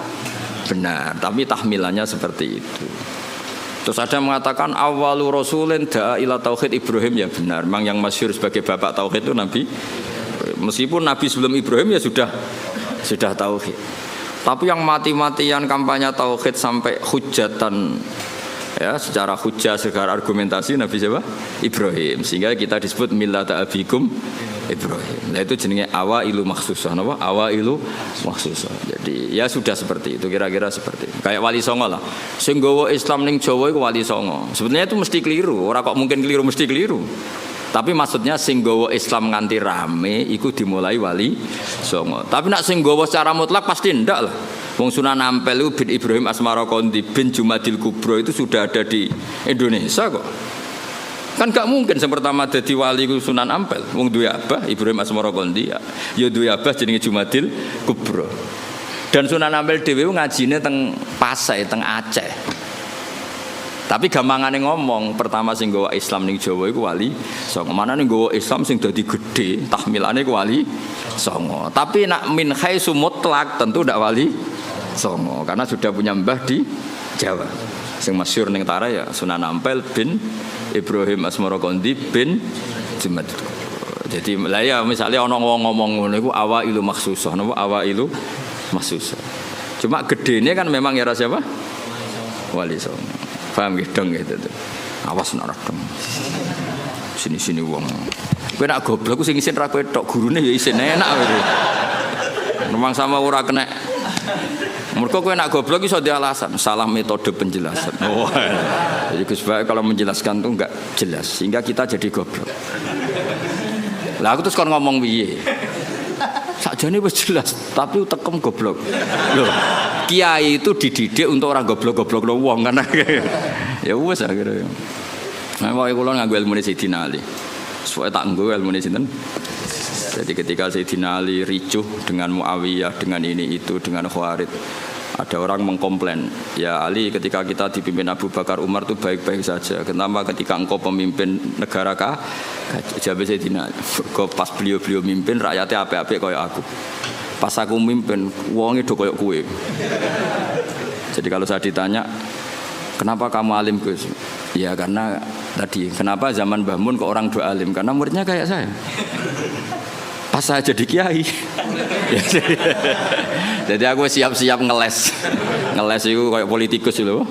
benar, tapi tahmilannya seperti itu. Terus ada yang mengatakan awalur rasulin da'a ila tauhid Ibrahim ya benar, memang yang masyhur sebagai bapak tauhid itu Nabi. Meskipun Nabi sebelum Ibrahim ya sudah tauhid. Tapi yang mati-matian kampanye tauhid sampai hujatan ya secara hujah secara argumentasi Nabi siapa? Ibrahim. Sehingga kita disebut millata abikum Ibrahim. Nah itu jenenge awailu makhsusah, napa? Awailu makhsusah. Jadi ya sudah seperti itu, kira-kira seperti itu. Kayak Wali Songo lah. Sing nggawa Islam ning Jawa iku Wali Songo. Sebenarnya itu mesti keliru, ora kok mungkin keliru, mesti keliru. Tapi maksudnya sing nggawa Islam nganti rame iku dimulai Wali Songo. Tapi nak sing nggawa secara mutlak pasti ndak lah. Wong Sunan Ampel itu bin Ibrahim Asmarokondi bin Jumadil Kubro itu sudah ada di Indonesia kok. Kan gak mungkin yang pertama jadi wali Sunan Ampel. Wong duwe abah Ibrahim Asmarokondi ya duwe abah jenenge Jumadil Kubro. Dan Sunan Ampel dhewe ngajine teng Pasai, teng Aceh. Tapi gampangane ngomong, pertama sing nggawa Islam ning Jawa iku Wali Songo. Manane nggawa Islam sing dadi gedhe, tahmilane iku Wali Songo. Tapi nak min haitsu mutlak tentu ndak Wali Songo karena sudah punya mbah di Jawa. Sing masyhur ning Tara ya Sunan Ampel bin Ibrahim Asmarokondi bin Jumat. Jadi lah ya misalnya ana wong ngomong ngono iku awailu makhsusah, napa awailu makhsusah. Cuma gedene kan memang ya siapa? Wali Songo. Paham gitu dong gitu tuh. Awas nak rakam. Sini wong. Kowe nak goblok ku sing isin ra kowe tok, gurune ya isin enak gitu. Memang sama ora kena. Mergo kowe nak goblok iso di alasan, salah metode penjelasan. Oh. Jadi Gus Bae kalau menjelaskan tuh enggak jelas sehingga kita jadi goblok. Lah aku terus kon ngomong piye? Sakjane wis jelas, tapi utekem goblok. Loh, kiai itu dididik untuk orang goblok-goblok lo wong kan. Ya wis akhirnya. Nah, pokoke kula nganggo ilmune Sayyidina Ali. Supaya tak nggo ilmune sinten. Jadi ketika Sayyidina Ali ricuh dengan Muawiyah, dengan ini itu, dengan Khawarij, ada orang mengkomplain, ya Ali ketika kita dipimpin Abu Bakar Umar itu baik-baik saja. Kenapa ketika engkau pemimpin negara jawab Sayyidina Ali, pas beliau mimpin rakyatnya apik-apik kayak aku. Pas aku mimpin wonge do kayak kowe. Jadi kalau saya ditanya, kenapa kamu alim Gus? Ya karena tadi, kenapa zaman Mbah Mun kok orang do alim? Karena muridnya kayak saya. Pas saya jadi kiai. Jadi aku siap-siap ngeles itu kayak politikus loh.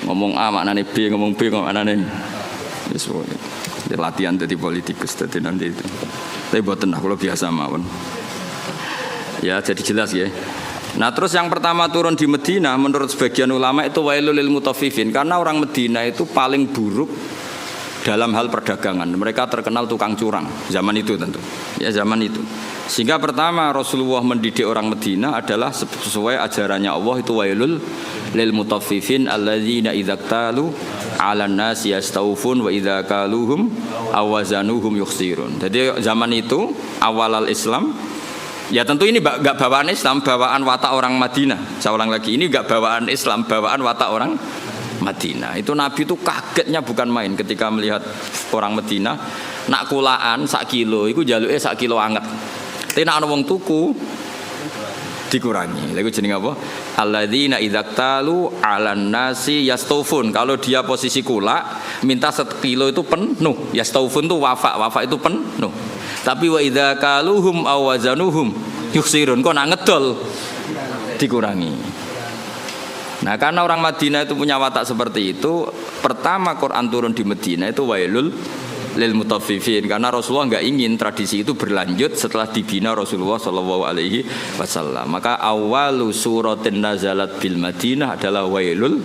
Ngomong A maknane B, ngomong B maknane. Wis latihan jadi politikus tadi nanti itu. Tapi mboten lah kalau biasa mawon. Ya jadi jelas ya. Nah terus yang pertama turun di Medina menurut sebagian ulama itu wailul lil mutaffifin, karena orang Medina itu paling buruk dalam hal perdagangan. Mereka terkenal tukang curang zaman itu tentu. Ya zaman itu. Sehingga pertama Rasulullah mendidik orang Medina adalah sesuai ajarannya Allah, itu wailul lil mutaffifin alladzina idza talu 'alan nasi yastawfun wa idza kaluhum awazanuhum yukhsirun. Jadi zaman itu awal al-Islam. Ya tentu ini enggak bawaan Islam, bawaan watak orang Madinah. Saya ulang lagi, ini enggak bawaan Islam, bawaan watak orang Madinah. Itu Nabi itu kagetnya bukan main ketika melihat orang Madinah nak kulaan sak kilo, itu jaluke sak kilo anget. Tapi nak ana wong tuku dikurangi. Lha iku jenenge apa? Alladzina idzaktalu 'alan nasi yastawfun. Kalau dia posisi kula, minta 1 kilo itu penuh. Yastawfun itu wafa itu penuh. Tapi wa idza kaluhum aw wazanuhum yukhsirun, kok nak ngedol dikurangi. Nah, karena orang Madinah itu punya watak seperti itu, pertama Quran turun di Madinah itu wailul lil mutaffifin, karena Rasulullah enggak ingin tradisi itu berlanjut setelah dibina Rasulullah sallallahu alaihi wasallam. Maka awalu suratin nazalat bil Madinah adalah wailul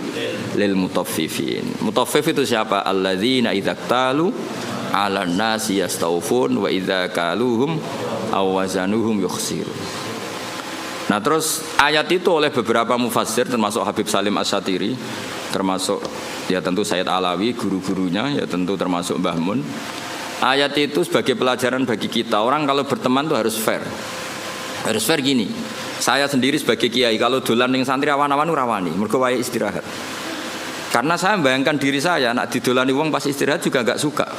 lil mutaffifin. Mutaffif itu siapa? Alladzina idzaktalu 'alan nasi yastawfun wa idza kaluhum aw wazanuhum yukhsirun. Nah terus ayat itu oleh beberapa mufassir termasuk Habib Salim Asy-Syatiri, termasuk ya tentu Sayyid Alawi guru-gurunya, ya tentu termasuk Mbah Mun. Ayat itu sebagai pelajaran bagi kita, orang kalau berteman tuh harus fair. Harus fair gini. Saya sendiri sebagai kiai kalau dolan ning santri awan-awan rawani, mergo wae istirahat. Karena saya membayangkan diri saya nak didolani wong pas istirahat juga enggak suka.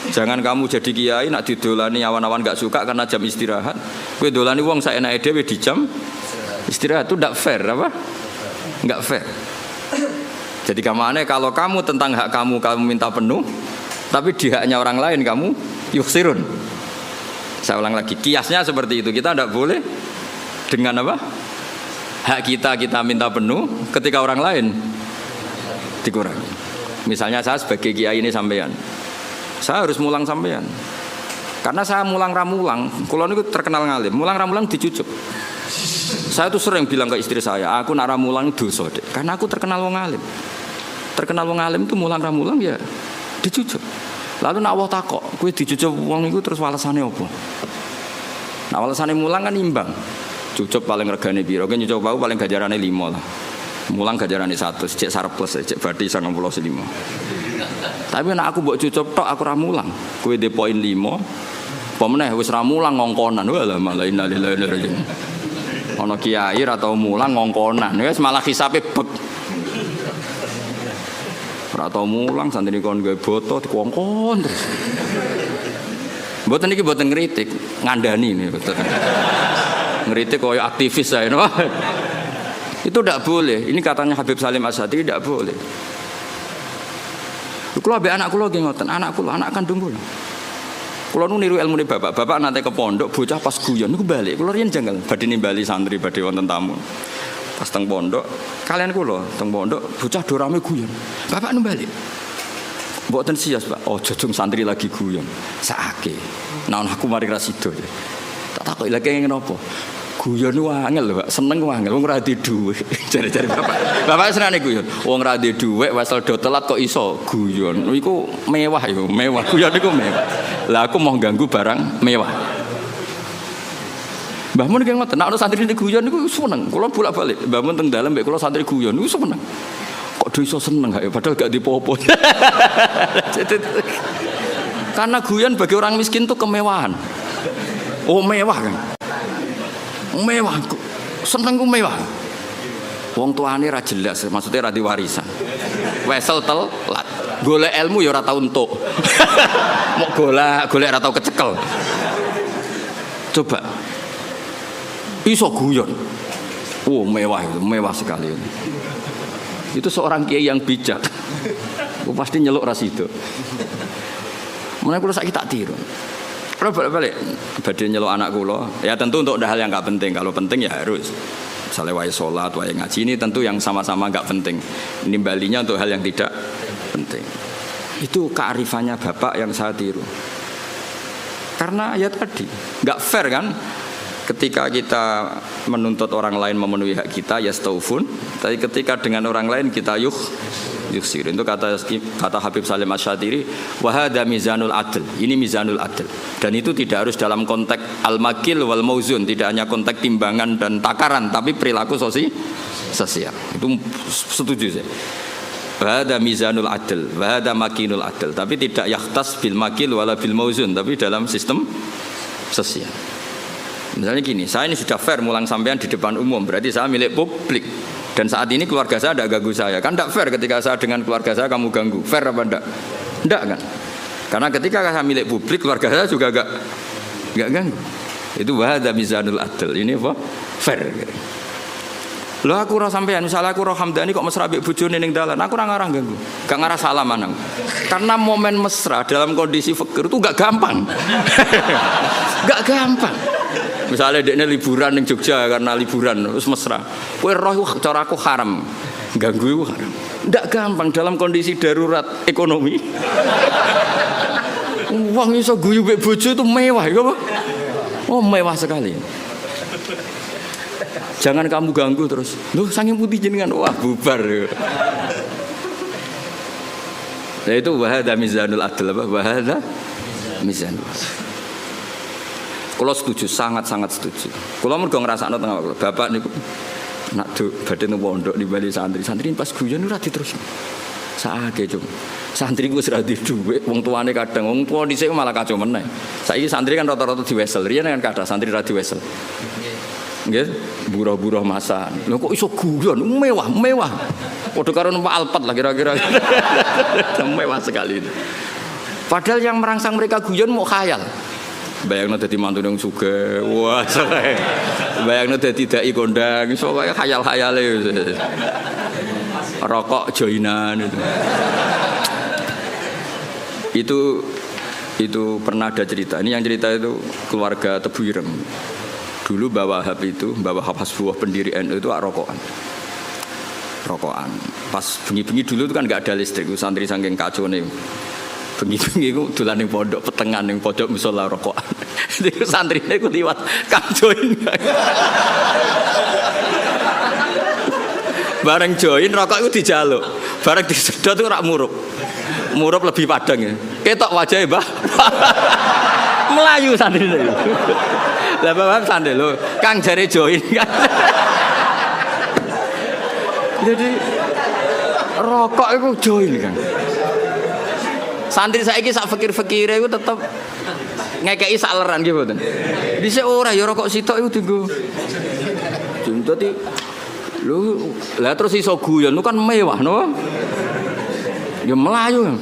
Jangan kamu jadi kiai nak didolani awan-awan enggak suka karena jam istirahat. Kowe dolani wong saenake dhewe di jam istirahat, itu enggak fair apa? Enggak fair. Jadi kamane kalau kamu tentang hak kamu minta penuh, tapi di haknya orang lain kamu yuksirun. Saya ulang lagi, kiasnya seperti itu. Kita tidak boleh dengan apa? Hak kita minta penuh, ketika orang lain dikurangi. Misalnya saya sebagai kiai ini sampean, saya harus mulang sampean. Karena saya mulang ramulang, kalau itu terkenal ngalim, mulang ramulang dicucuk. Saya tuh sering bilang ke istri saya, aku nak ramulang dosa deh, karena aku terkenal wong alim. Terkenal wong alim itu mulang ramulang ya dicucuk. Lalu nak Allah takok, kowe dicucuk wong iku terus walesane apa? Nah walesane mulang kan imbang. Cucuk paling regane piro? Kan nyucuk bau paling gajarane 5 lah. Mulang gajarane 100, cek surplus, cek badhe 95. Tapi nek aku mbok cucup tok aku ra mulang. Kowe de poin 5. Apa meneh wis ra mulang ngongkonan. Walah malah innalillahi wa inna ilaihi raji'un. Ana kiai ra tau mulang ngongkonan. Wis malah hisabe bek. Ora tau mulang santri kon gawe boto dikongkon terus. Mboten iki mboten ngritik, ngandani nih betul. Ngritik koyo aktivis saya. Itu tidak boleh. Ini katanya Habib Salim Asy-Syatiri tidak boleh. Kalau ambek anak kula nggih ngoten, anak kandung kula. Kula nu niru ilmune bapak nanti ke pondok bocah pas guyon niku balik. Kula riyen janggal badhe nimbali santri badhe wonten tamu. Pas teng pondok, kalian kula teng pondok bocah do rame guyon. Bapak nu balik. Mboten sias, Pak. Oh, jojong santri lagi guyon. Sakake. Nah aku mari ra sida. Tak takoki lagi ngene apa? Guyon ku angel lho, Pak. Seneng ku angel. Wong ora di dhuwit. Jare-jare bapak. Bapak senane guyon. Wong ora di dhuwit wesel do telat kok iso guyon. Iku mewah yo, mewah. Guyon iku mewah. Lah aku mau ganggu barang mewah. Mbah Mun ki ngoten, nek ana santri guyon niku seneng. Kula bolak-balik. Mbah Mun teng dalem mbek kula santri guyon niku seneng. Kok do iso seneng gak ya? Padahal gak dipopo. Karena guyon bagi orang miskin itu kemewahan. Oh mewah kan? Mewah, seneng ku mewah. Wong tuane ra jelas, maksudnya ra diwarisan. Wesel telat, golek ilmu ya ora tau entuk. Mok golek ra tau kecekel. Coba. Iso guyon. Oh, mewah sekali. Itu seorang kiai yang bijak. Pasti nyeluk ra sido. Mulane kula saiki tak tiru. Kalau balik badhe nyeluk anak kula, ya tentu untuk hal yang enggak penting. Kalau penting ya harus. Misalnya wae salat, wae ngaji ini tentu yang sama-sama enggak penting. Nimbalinya untuk hal yang tidak penting. Itu kearifannya bapak yang saya tiru. Karena ya tadi enggak fair kan? ketika kita menuntut orang lain memenuhi hak kita yastaufun, tapi ketika dengan orang lain kita yukhsir. Itu kata Habib Salim Asy-Syatiri, wa hadza mizanul adl. Ini mizanul adl. Dan itu tidak harus dalam konteks al-makil wal mauzun, tidak hanya konteks timbangan dan takaran, tapi perilaku sosial. Itu setuju saya. Wa hadza mizanul adl, wa hadza makinul adl. Tapi tidak yakhtas bil makil wala bil mauzun, tapi dalam sistem sosial. Misalnya gini, saya ini sudah fair mulang sampean di depan umum, berarti saya milik publik. Dan saat ini keluarga saya tidak ganggu saya. Kan tidak fair ketika saya dengan keluarga saya kamu ganggu. Fair apa enggak? Enggak kan? Karena ketika saya milik publik, keluarga saya juga enggak ganggu. Itu wahada mizanul adl. Ini apa? Fair. Loh aku ora sampean, misalnya aku roh Hamdani kok mesra mbek bojone ning dalan, aku ora ngarah ganggu. Gak ngarah salaman aku. Karena momen mesra dalam kondisi fakir itu enggak gampang. Enggak gampang. Misalnya dekne liburan ning Jogja karena liburan terus mesra. Kowe roh cara aku haram. Ganggu iku haram. Ndak gampang dalam kondisi darurat ekonomi. Wong iso guyu mbek bojo itu mewah ya apa? Oh, mewah sekali. Jangan kamu ganggu terus. Loh, saking putih jenengan. Wah, bubar. Nah itu wahada mizanul adl apa? Wahada mizanul adl. Kalau setuju, sangat-sangat setuju. Kalau mergo ngrasakno tengah waktu, bapak niku nak badhe nang pondok nimbali santri pas guyon ora diterusno. Saake cum. Santri ku wis ra duwe dhuwit, wong tuane kadang wong tuwa dhisik malah kacau meneh. Saiki santri kan rata-rata diwesel, riyen kan kathah santri ra diwesel. Nggih, buruh-buruh masa. Lho kok iso guyon mewah. Padha karo numpak Alphard lah kira-kira. Mewah sekali. Padahal yang merangsang mereka guyon mau khayal. Bayangno dadi mantu nang sugih. Wah, sae. Bayangno dadi dai kondang, iso kaya khayal-khayale. Rokok joinan itu. Itu pernah ada cerita. Ini yang cerita itu keluarga Tebu Ireng. Dulu Mbah Wahab itu, Mbah Wahab Hasbuah pendiri NU itu rokokan. Pas bengi-bengi dulu itu kan enggak ada listrik, santri saking kacone. Bengi-bengi ku dolan ning pondok petengan ning pojok musala rokokan. Iku santrine ku liwat Kang join. Bareng join rokok iku dijaluk. Bareng disedot ora murup. Murup lebih padang ya. Ketok wajahe, Mbah. Melayu santrine. Lah Bapak sandel lho, Kang jare join kan. Jadi rokok iku join kan. Santri saiki sak fikir-fikire iku tetep ngekeki sak leran nggih mboten. Dhisik ora ya rokok sitok iku dienggo. Dadi lho lah terus iso guyon kan mewah no. Ya melayu.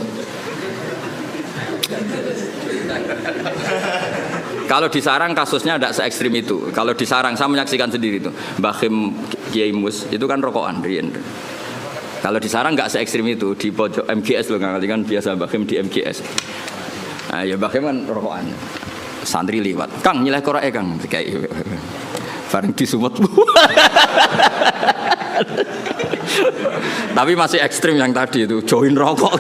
Kalau di Sarang kasusnya tidak se-ekstrim itu. Kalau di Sarang saya menyaksikan sendiri itu. Mbah Khim Kiai Mus itu kan rokokan riyen. Kalau di Sarang nggak se-ekstrim itu, di pojok MGS loh kan biasa Mbah Khim di MGS. Nah, ya Mbah Khim kan rokokan. Santri liwat. Kang nyileh korake Kang kayak bareng disumut. Tapi masih ekstrim yang tadi itu join rokok.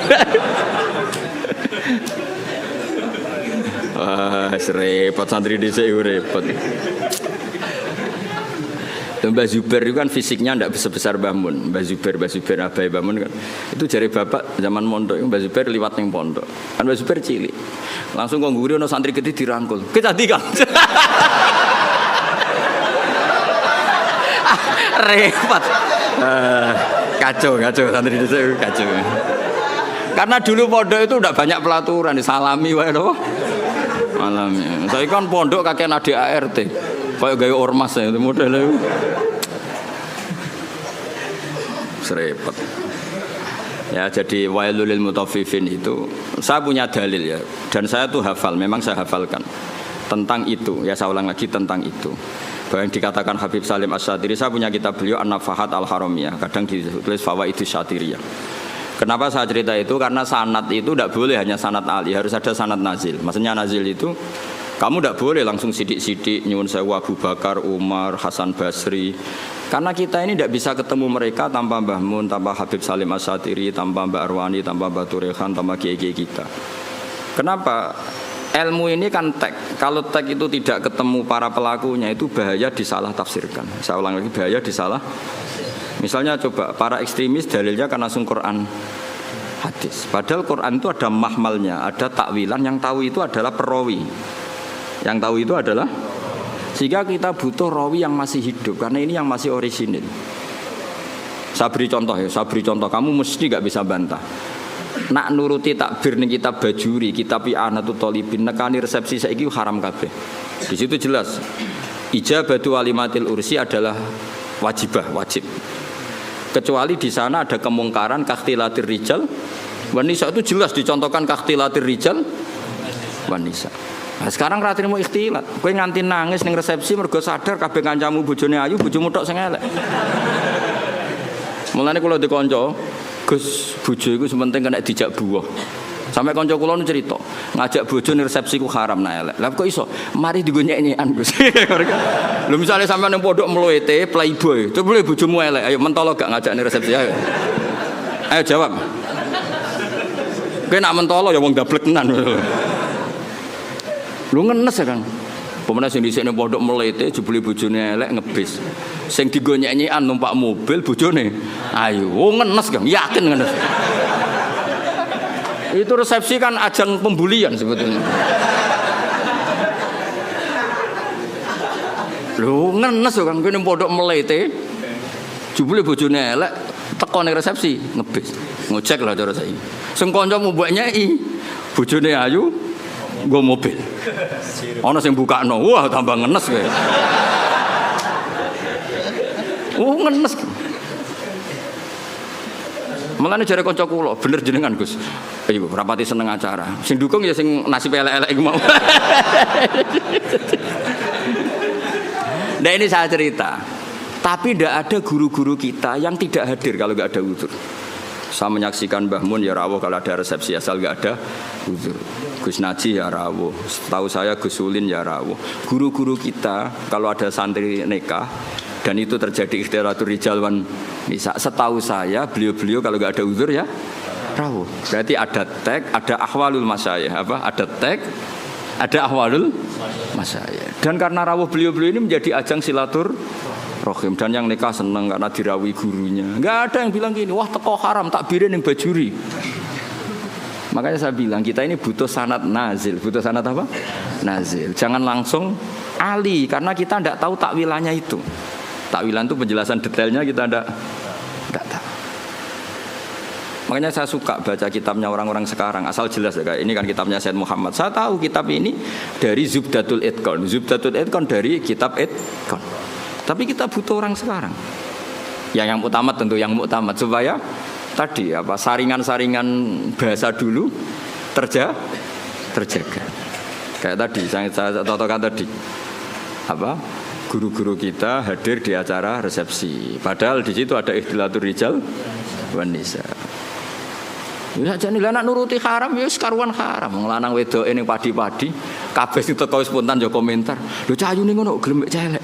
Repot santri dhisik repot. Mbah Zubair itu kan fisiknya tidak sebesar Mbah Mun. Mbah Zubair abai Mbah Mun kan. Itu jari bapak zaman mondok Mbah Zubair liwat ning pondok. Kan Mbah Zubair cilik. Langsung kok ngguri ono santri gede dirangkul. Kecadi Kang. Repot. Kacau santri dhisik kacau. Karena dulu pondok itu tidak banyak pelaturan, disalami wae lho. Alami. Saya kan pondok kakek adik ART. Kayak gaya ormas ya modelnya. Serempet. Ya jadi wailul lil mutaffifin itu saya punya dalil ya dan saya tuh hafal, memang saya hafalkan tentang itu. Ya saya ulang lagi tentang itu. Bahwa yang dikatakan Habib Salim Asy-Syatiri, saya punya kitab beliau An-Nafahat Al-Haramiyah, kadang ditulis Fawaidus Syatiriyah. Kenapa saya cerita itu? Karena sanad itu tidak boleh hanya sanad ali, harus ada sanad nazil. Maksudnya nazil itu kamu tidak boleh langsung sidik-sidik nyuwun sewu Abu Bakar, Umar, Hasan Basri. Karena kita ini tidak bisa ketemu mereka tanpa Mbah Mun, tanpa Habib Salim Asy-Syatiri, tanpa Mbak Arwani, tanpa Mbak Turehan, tanpa kiai-kiai kita. Kenapa? ilmu ini kan teks. Kalau teks itu tidak ketemu para pelakunya itu bahaya disalah tafsirkan. Saya ulang lagi, bahaya disalah. Misalnya coba para ekstremis dalilnya kan langsung Quran hadis. Padahal Quran itu ada mahmalnya, ada takwilan. Yang tahu itu adalah perawi. Yang tahu itu adalah, sehingga kita butuh rawi yang masih hidup karena ini yang masih orisinil. Saya beri contoh ya, kamu mesti gak bisa bantah. Nak nuruti takbir ning kitab Bajuri, kitab I'anatul Thalibin, nekani resepsi saiki haram kabeh. Di situ jelas ijabatu walimatil ursi adalah wajib. Kecuali di sana ada kemungkaran kakhtilatir rijal wanisa, itu jelas dicontohkan kakhtilatir rijal wanisa. Nah, sekarang ra trimo ikhtilat. Kowe nganti nangis ning resepsi mergo sadar kabeh kancamu bojone ayu, bojomu tok sing elek. Mulane kula dikonco, Gus, bojo iku sementing kena dijak buah. Sampai kanca kula nu cerita, ngajak bojo ning resepsi ku haram nek elek. Lah kok iso? Mari digo nyek-nyekan, Gus. Lho misale sampean ning pondok mluwete playboy, coba bojomu elek, ayo mentolo gak ngajak ning resepsi ayo. Ayo jawab. Kowe nak mentolo ya wong dablek tenan. Lu ngenes ya Kang. Pemene sing dhisik ning pondok mlete jebule bojone elek ngebis. Sing digo nyek-nyekan numpak mobil bojone. Ayo, ngenes Kang, yakin ngenes. Itu resepsi kan ajang pembulian sebetulnya. Lu ngenes ya Kang, kowe ning pondok mlete jebule bojone elek teko ning resepsi ngebis. Ngojek lah cara saiki. Sing kanca mbok nyeki bojone ayu nggo mobil. Ana sing bukakno, wah tambah ngenes kowe. Ngenes. Mulane jare kanca kula, bener jenengan Gus. Ayo rapati seneng acara. Sing dukung ya sing nasib elek-elek iku mau. Nah ini saya cerita. Tapi tidak ada guru-guru kita yang tidak hadir kalau nggak ada uzur. Saya menyaksikan Mbah Mun ya rawuh kalau ada resepsi asal nggak ada uzur. Gus Naji ya rawuh. Tahu saya Gus Ulin ya rawuh. Guru-guru kita kalau ada santri nikah dan itu terjadi ikhtiratul rijal wan nisa, setahu saya beliau-beliau kalau nggak ada uzur ya rawuh. Berarti ada tag, ada ahwalul masyayikh, ada tag, ada ahwalul masyayikh. Dan karena rawuh beliau-beliau ini menjadi ajang silaturahim, dan yang nikah seneng karena dirawi gurunya. Nggak ada yang bilang gini, wah teko haram takbirin yang Bajuri. Makanya saya bilang kita ini butuh sanad nazil. Butuh sanad apa? Nazil. Jangan langsung ali karena kita tidak tahu takwilannya itu. Takwilan itu penjelasan detailnya kita tidak tahu. Makanya saya suka baca kitabnya orang-orang sekarang asal jelas ya, ini kan kitabnya Said Muhammad. Saya tahu kitab ini dari Zubdatul Itqan. Zubdatul Itqan dari kitab Itqan. Tapi kita butuh orang sekarang. Yang utama tentu yang muktamad supaya tadi apa saringan-saringan bahasa dulu terjaga. Kayak tadi saya contohkan tadi apa guru-guru kita hadir di acara resepsi. Padahal di situ ada ikhtilatur rijal wan nisa. Ya jane anak nuruti haram ya karuan haram. Lanang wedoke ning padi-padi kabeh sing teko spontan yo komentar. Lho cah ayune ngono gelem celek.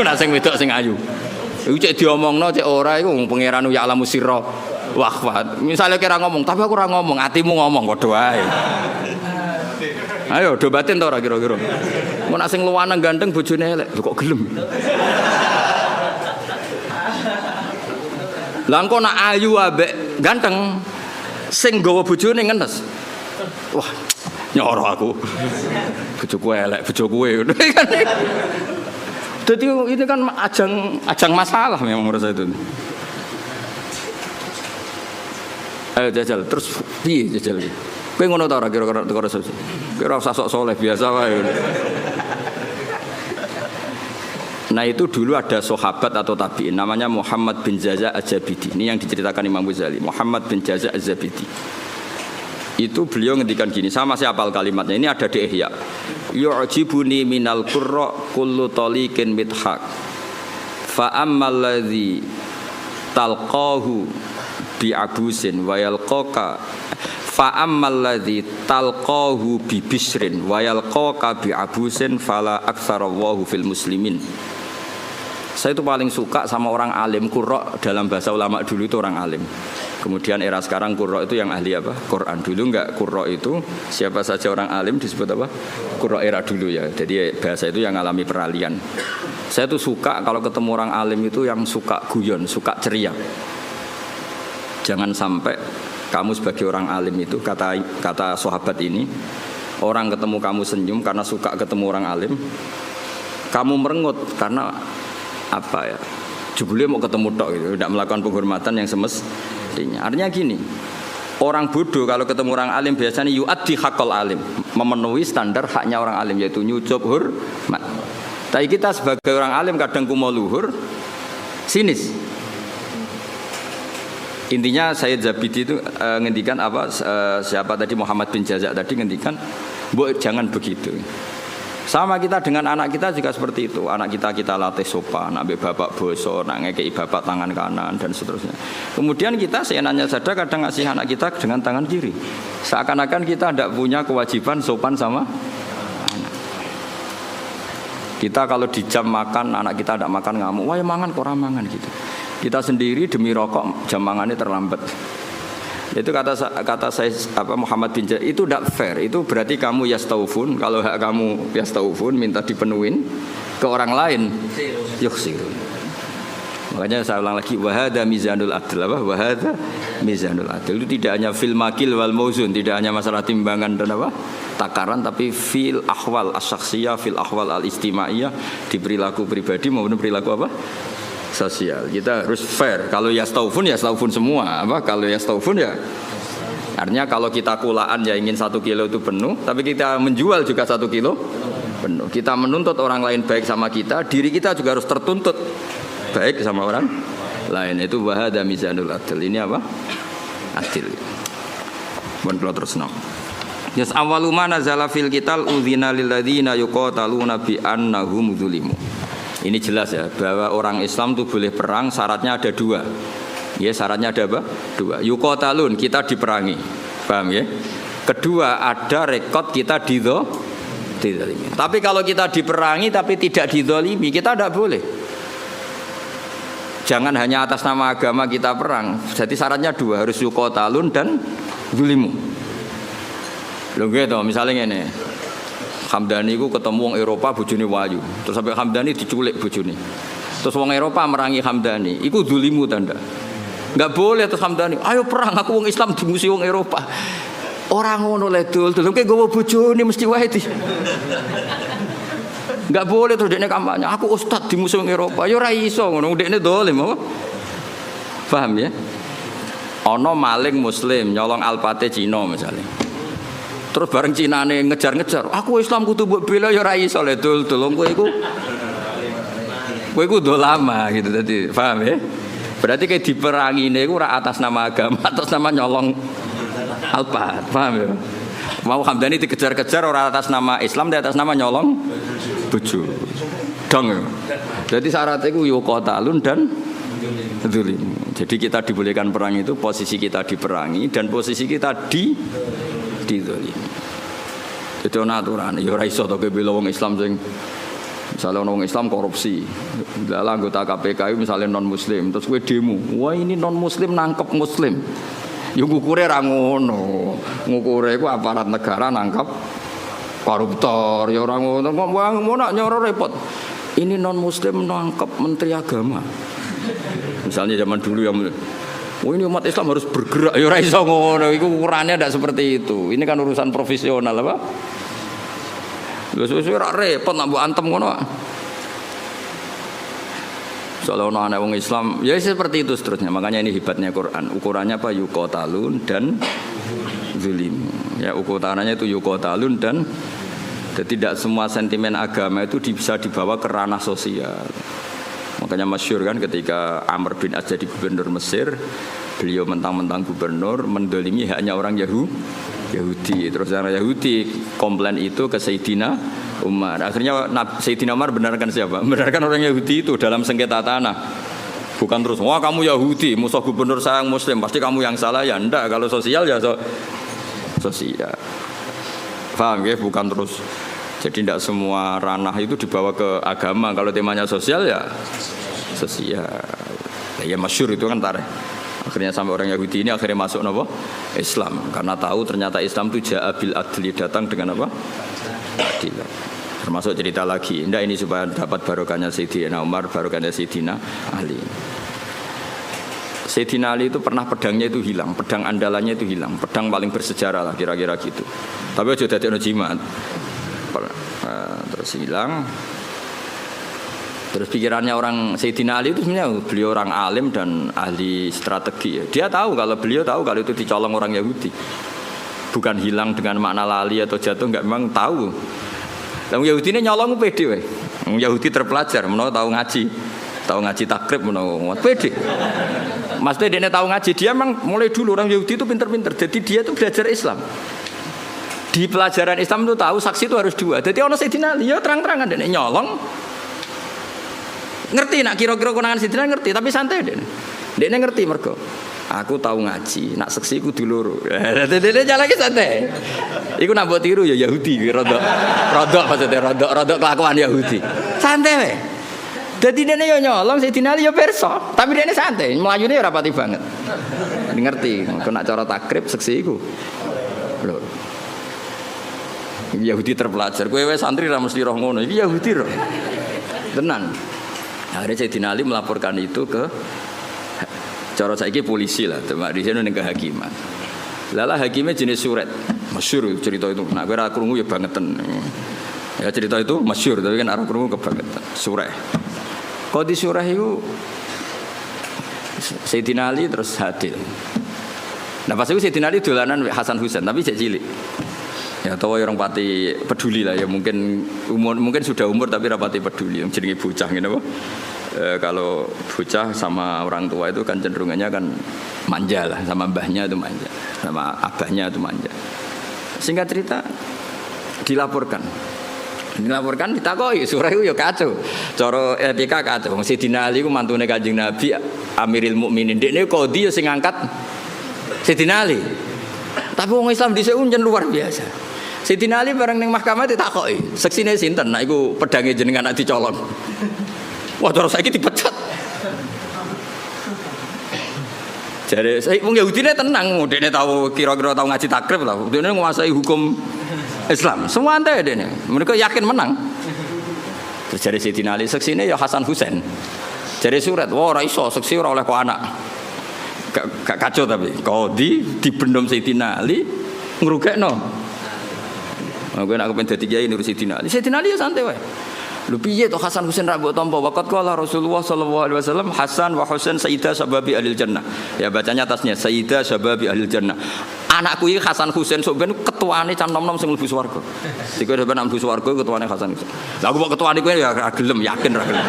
Nek sing wedok sing ayu. Iku cek diomongno cek ora iku wong pangeran ya alamu sirra. Wah, misalnya kira ngomong, tapi aku ora ngomong, hatimu ngomong padha wae. Ayo dobatin to ora kira-kira. Mun nek sing luwanang ganteng bojone elek, kok gelem. Lah engko nek ayu ambek ganteng sing nggawa bojone ngenes. Wah, nyoro aku. Bojoku elek, bojoku kowe. Jadi ini kan ajang masalah memang menurut saya itu. Ayo jajal terus piye jajal iki. Kowe ngono ta ora kira-kira teko resepsi. Kira usah sok soleh biasa wae. Nah itu dulu ada sahabat atau tabi'in namanya Muhammad bin Jaza Az-Zabidi. Ini yang diceritakan Imam Ghazali. Muhammad bin Jaza Az-Zabidi. Itu beliau ngendikan gini, sama masih hafal kalimatnya. Ini ada di Ihya. Yu'jibuni minal qurra kullu taliqin mithaq. Fa ammal ladzi talqahu bi abusin wa yalqaka fa ammal ladzi talqahu bi bisrin wa yalqaka bi abusin fala aktsarallahu fil muslimin. Saya itu paling suka sama orang alim qurra, dalam bahasa ulama dulu itu orang alim. Kemudian era sekarang qurra itu yang ahli apa? Quran. Dulu enggak, qurra itu siapa saja orang alim disebut apa? Qurra era dulu ya. Jadi bahasa itu yang alami peralihan. Saya tuh suka kalau ketemu orang alim itu yang suka guyon, suka ceria. Jangan sampai kamu sebagai orang alim itu, kata sahabat ini, orang ketemu kamu senyum karena suka ketemu orang alim, kamu merengut karena apa ya? Jebule mau ketemu tok gitu, tidak melakukan penghormatan yang semestinya. Artinya gini, orang bodoh kalau ketemu orang alim biasanya yu'addi haqqal alim, memenuhi standar haknya orang alim, yaitu nyucup hormat. Tapi kita sebagai orang alim kadang kumo luhur, sinis. Intinya Sayyid Zabidi itu ngendikan apa, siapa tadi, Muhammad bin Jazak tadi ngendikan, jangan begitu. Sama kita dengan anak kita juga seperti itu. Anak kita latih sopan, ambil bapak boso, ngekei bapak tangan kanan dan seterusnya. Kemudian kita seenaknya saja kadang ngasih anak kita dengan tangan kiri. Seakan-akan kita tidak punya kewajiban sopan sama anak. Kita kalau di jam makan, anak kita tidak makan ngamuk, wah ya mangan kok mangan gitu. Kita sendiri demi rokok jam makannya terlambat. Itu kata saya apa, Muhammad bin Jazak, itu tidak fair. Itu berarti kamu yastaufun, kalau hak kamu yastaufun minta dipenuhin, ke orang lain yukhsirun. Makanya saya ulang lagi, wahada mizanul adl, apa? Wahada mizanul adl. Itu tidak hanya fil makil wal mauzun, tidak hanya masalah timbangan dan apa? Takaran, tapi fil ahwal asyaksiyah, fil ahwal al-istimaiyah, di perilaku pribadi maupun perilaku apa? Sosial. Kita harus fair. Kalau yastaufun semua. Apa? Kalau yastaufun ya. Artinya kalau kita kulaan ya ingin 1 kilo itu penuh, tapi kita menjual juga 1 kilo penuh. Kita menuntut orang lain baik sama kita, diri kita juga harus tertuntut baik sama orang lain. Itu wahada mizanul adil. Ini apa? Adil. Mohon kalau terus no. Yas awaluma nazala fil qital udzina lil ladzina yuqataluna bi annahum dzulimu. Ini jelas ya, bahwa orang Islam itu boleh perang, syaratnya ada 2. Ya, syaratnya ada apa? 2. Yuqatalun, kita diperangi. Paham ya? Kedua, ada rekod kita dizalimi. Tapi kalau kita diperangi tapi tidak dizalimi, kita tidak boleh. Jangan hanya atas nama agama kita perang. Jadi syaratnya 2, harus yuqatalun dan zulimu. Lho gitu, misalnya ini Hamdani ku ketemu wong Eropa bojone wayu. Terus sampai Hamdani diculik bojone. Terus wong Eropa merangi Hamdani. Iku zulimu tanda. Enggak boleh terus Hamdani, ayo perang aku wong Islam dimusuhi wong Eropa. Ora ngono le dul, kowe gowo bojone mesti wae di. Enggak boleh terus dekne kampanye, aku ustaz dimusuhi wong Eropa. Ya ora iso ngono, dekne dolim apa? Paham ya? Ana maling muslim nyolong alpate Cina misalnya. Terus bareng Cinane ngejar-ngejar, aku Islam kudu mbok bela ya ora iso le dul, kowe iku dolama gitu tadi. Paham ya? Berarti kayak diperangi niku ora atas nama agama, atas nama nyolong alpat. Paham ya? Mau Hamdani dikejar-kejar ora atas nama Islam, tapi atas nama nyolong bojo. Dong ya. Jadi syaratnya iku yuqatalun dan zulim. Jadi kita dibolehkan perang itu posisi kita diperangi dan posisi kita dizalimi. Itu aturan. Ya ora iso to bela wong Islam sing misalnya wong Islam korupsi. Lah anggota KPK misalnya non muslim, terus kowe demo. Wah ini non muslim nangkep muslim. Ya ngukure ra ngono. Ngukure iku aparat negara nangkep koruptor. Ya ora ngono. Mau nak nyoro repot. Ini non muslim nangkep menteri agama. Misalnya zaman dulu yang oh ini umat Islam harus bergerak, ya ora iso ngono, iku ukurannya tidak seperti itu. Ini kan urusan profesional apa? Lha suwe ora repot nak mbok antem ngono. Soalnya ana wong Islam, ya seperti itu seterusnya. Makanya ini hebatnya Quran. Ukurannya apa? Yuqatalun dan zulim. Ya ukurannya itu yuqatalun dan tidak semua sentimen agama itu bisa dibawa ke ranah sosial. Makanya masyhur kan ketika Amr bin As jadi gubernur Mesir, beliau mentang-mentang gubernur mendolimi haknya orang Yahudi. Terus orang Yahudi komplain itu ke Sayyidina Umar. Akhirnya Sayyidina Umar benarkan siapa? Benarkan orang Yahudi itu dalam sengketa tanah. Bukan terus, wah kamu Yahudi, musuh gubernur saya Muslim, pasti kamu yang salah. Ya enggak, kalau sosial ya sosial. Paham ya? Bukan terus. Jadi tidak semua ranah itu dibawa ke agama. Kalau temanya sosial ya sosial. Ya masyhur itu kan tarikh. Akhirnya sampai orang Yahudi ini akhirnya masuk apa? Islam. Karena tahu ternyata Islam itu ja'abil adli, datang dengan apa? Keadilan. Termasuk cerita lagi. Indah ini supaya dapat barokahnya Sayyidina Umar, barokahnya Sayyidina Ali. Sayyidina Ali itu pernah pedangnya itu hilang, pedang andalannya itu hilang, pedang paling bersejarah lah kira-kira gitu. Tapi aja dadi ono jimat. Terus hilang. Terus pikirannya orang Sayyidina Ali itu sebenarnya beliau orang alim dan ahli strategi. Dia tahu kalau itu dicolong orang Yahudi. Bukan hilang dengan makna lali atau jatuh, enggak, memang tahu. Yang Yahudi ini nyolong pede we. Yahudi terpelajar, menawa tahu ngaji takrib menawa pede. Maksudnya dia tahu ngaji, dia memang mulai dulu orang Yahudi itu pinter-pinter. Jadi dia itu belajar Islam. Di pelajaran Islam itu tahu saksi itu harus dua. Jadi orang Sayyidina Ali ya terang-terangan dia nyolong. Ngerti nak kira-kira konangan Sayyidina ngerti, tapi santai dia. Dia ngerti mergo. Aku tahu ngaji, nak seksi ku dulur. Dia jalan lagi santai. Iku nak mbok tiru ya Yahudi, rodok maksudnya rodok kelakuan Yahudi. Santai we. Dadi dene yo nyolong Sayyidina Ali yo perso, tapi dene santai, melayune ora pati banget. Ngerti, kok nak cara takrib seksi iku. Lho. Yahudi terpelajar, kowe wis santri ra mesti roh ngono. Iki Yahudi roh. Tenan. Akhirnya Sayyidina Ali melaporkan itu ke cara saiki polisi lah, teman di sini ning kehakiman. Lala hakimnya jenis suret, masyhur cerita itu. Nak kowe ra krungu ya bangetan. Ya cerita itu masyhur, tapi kan ora krungu kebangetan. Sureh. Qadhi sureh itu Sayyidina Ali terus hadir. Nah pas itu Sayyidina Ali dolanan Hasan Husain, tapi cek cilik. Ya tahu orang pati peduli lah ya, mungkin sudah umur tapi rapati peduli yang jenenge bocah ngene apa. Kalau bocah sama orang tua itu kan cenderungannya kan manja lah, sama mbahnya itu manja, sama abahnya itu manja. Singkat cerita dilaporkan ditakoi surah itu ya kacau. Cara etika kacau. Sayyidina Ali ku mantune Kanjeng Nabi Amiril Mukminin. Dekne qadhi ya sing ngangkat Sayyidina Ali. Tapi wong Islam dhisik unjen luar biasa. Sayyidina Ali bareng ning mahkamah ditakoki, seksine sinten? Nah iku pedange jenengan nak dicolong. Wah, terus saiki dipecat. Jare wong Yahudine tenang, dekne tahu kira-kira tahu ngaji takrib lah. Dekne nguasai hukum Islam. Semua ante dekne. Mereka yakin menang. Terus jare Sayyidina Ali seksine ya Hasan Husain. Jare surat, wah ora iso seksi ora oleh kok anak. Gak kacau tapi qadhi dibendom Sayyidina Ali ngrugekno. Aku nak kepen dadi kiai nurut Sayyidina Ali. Sayyidina Ali ya santai wae. Lho piye to Hasan Husain ra mbok tampa waqat qala Rasulullah sallallahu alaihi wasallam Hasan wa Husain sayyida sababi ahli jannah. Ya bacanya atasnya sayyida sababi ahli jannah. Anakku iki Hasan Husain sok ben ketuane cah nom-nom sing mlebu swarga. Dikowe ben mlebu swarga ketuane Hasan Husain. Lah aku kok ketuane kowe ya ra gelem, yakin ra gelem.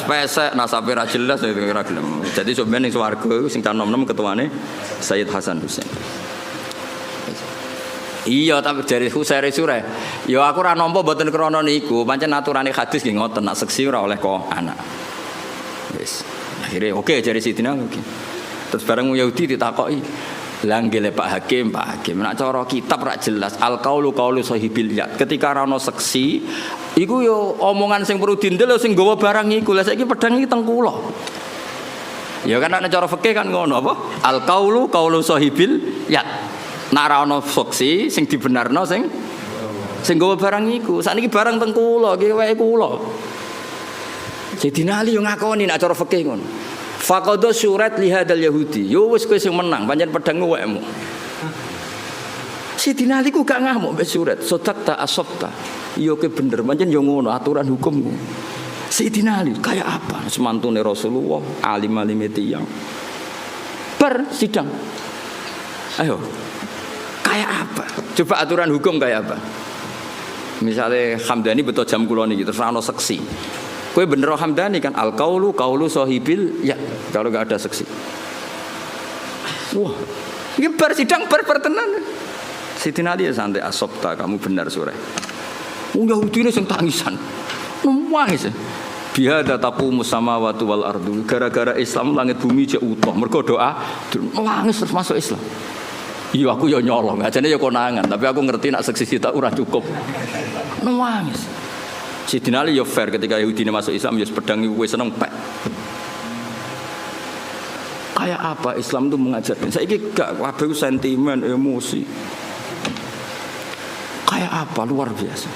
Spesek nasabe ra jelas ya ra gelem. Jadi sok ben ning swarga sing cah nom-nom ketuane Sayyid Hasan Husain. Iya tapi dari Husairi surah. Ya aku ora nampa mboten krana niku, pancen aturane hadis nggih ngoten, nak seksi ora oleh kok anak. Wis. Akhire oke jare Sidina oke. Terus bareng Yahudi ditakoki, "Lah nggih Pak Hakim, nek cara kitab ora jelas al-qaulu qaulu sahibil yad." Ketika ora ono seksi, iku yo omongan sing perlu dindel sing nggawa barang iku. Lah saiki pedang iki teng kula. Ya kan nek cara fikih kan ngono apa? Al-qaulu qaulu sahibil yad. Nak ra ono saksi sing dibenarno sing nggawa barang iku. Sakniki barang teng kula, iki wae kula. Sayyidina Ali yo ngakoni nak cara fikih ngono. Faqadha surat li hadzal yahudi. Yo wis kowe sing menang, pancen pedangmu wekmu. Sayyidina Ali ku gak ngamuk mbek surat. Sodakta asabta. Yo ke bener, pancen yo ngono aturan hukum. Sayyidina Ali kayak apa? Semantune Rasulullah, alim-alime tiyang. Sidang. Ayo. Kayak apa? Coba aturan hukum kayak apa? Misalnya Hamdani betul jam kula niki terus ana seksi. Kowe bener Hamdani kan al-qaulu qaulu sahibil ya kalau enggak ada seksi. Wah, ini sidang tenan. Sayyidina Ali santai asabta kamu benar sore. Wong Yahudi sing tangisan. Nangis. Bihada taqumus samawati wal ardu. Gara-gara Islam langit bumi jek utuh. Mergo doa nangis terus masuk Islam. Iya aku ya nyolong, ajane ya konangan, tapi aku ngerti nak seksi kita ora cukup. Nangis. Sayyidina Ali ya fair ketika Yahudi masuk Islam ya pedang iku wis seneng pek. Kayak apa Islam itu mengajarkan? Saya gak kabeh sentimen, emosi. Kayak apa luar biasa.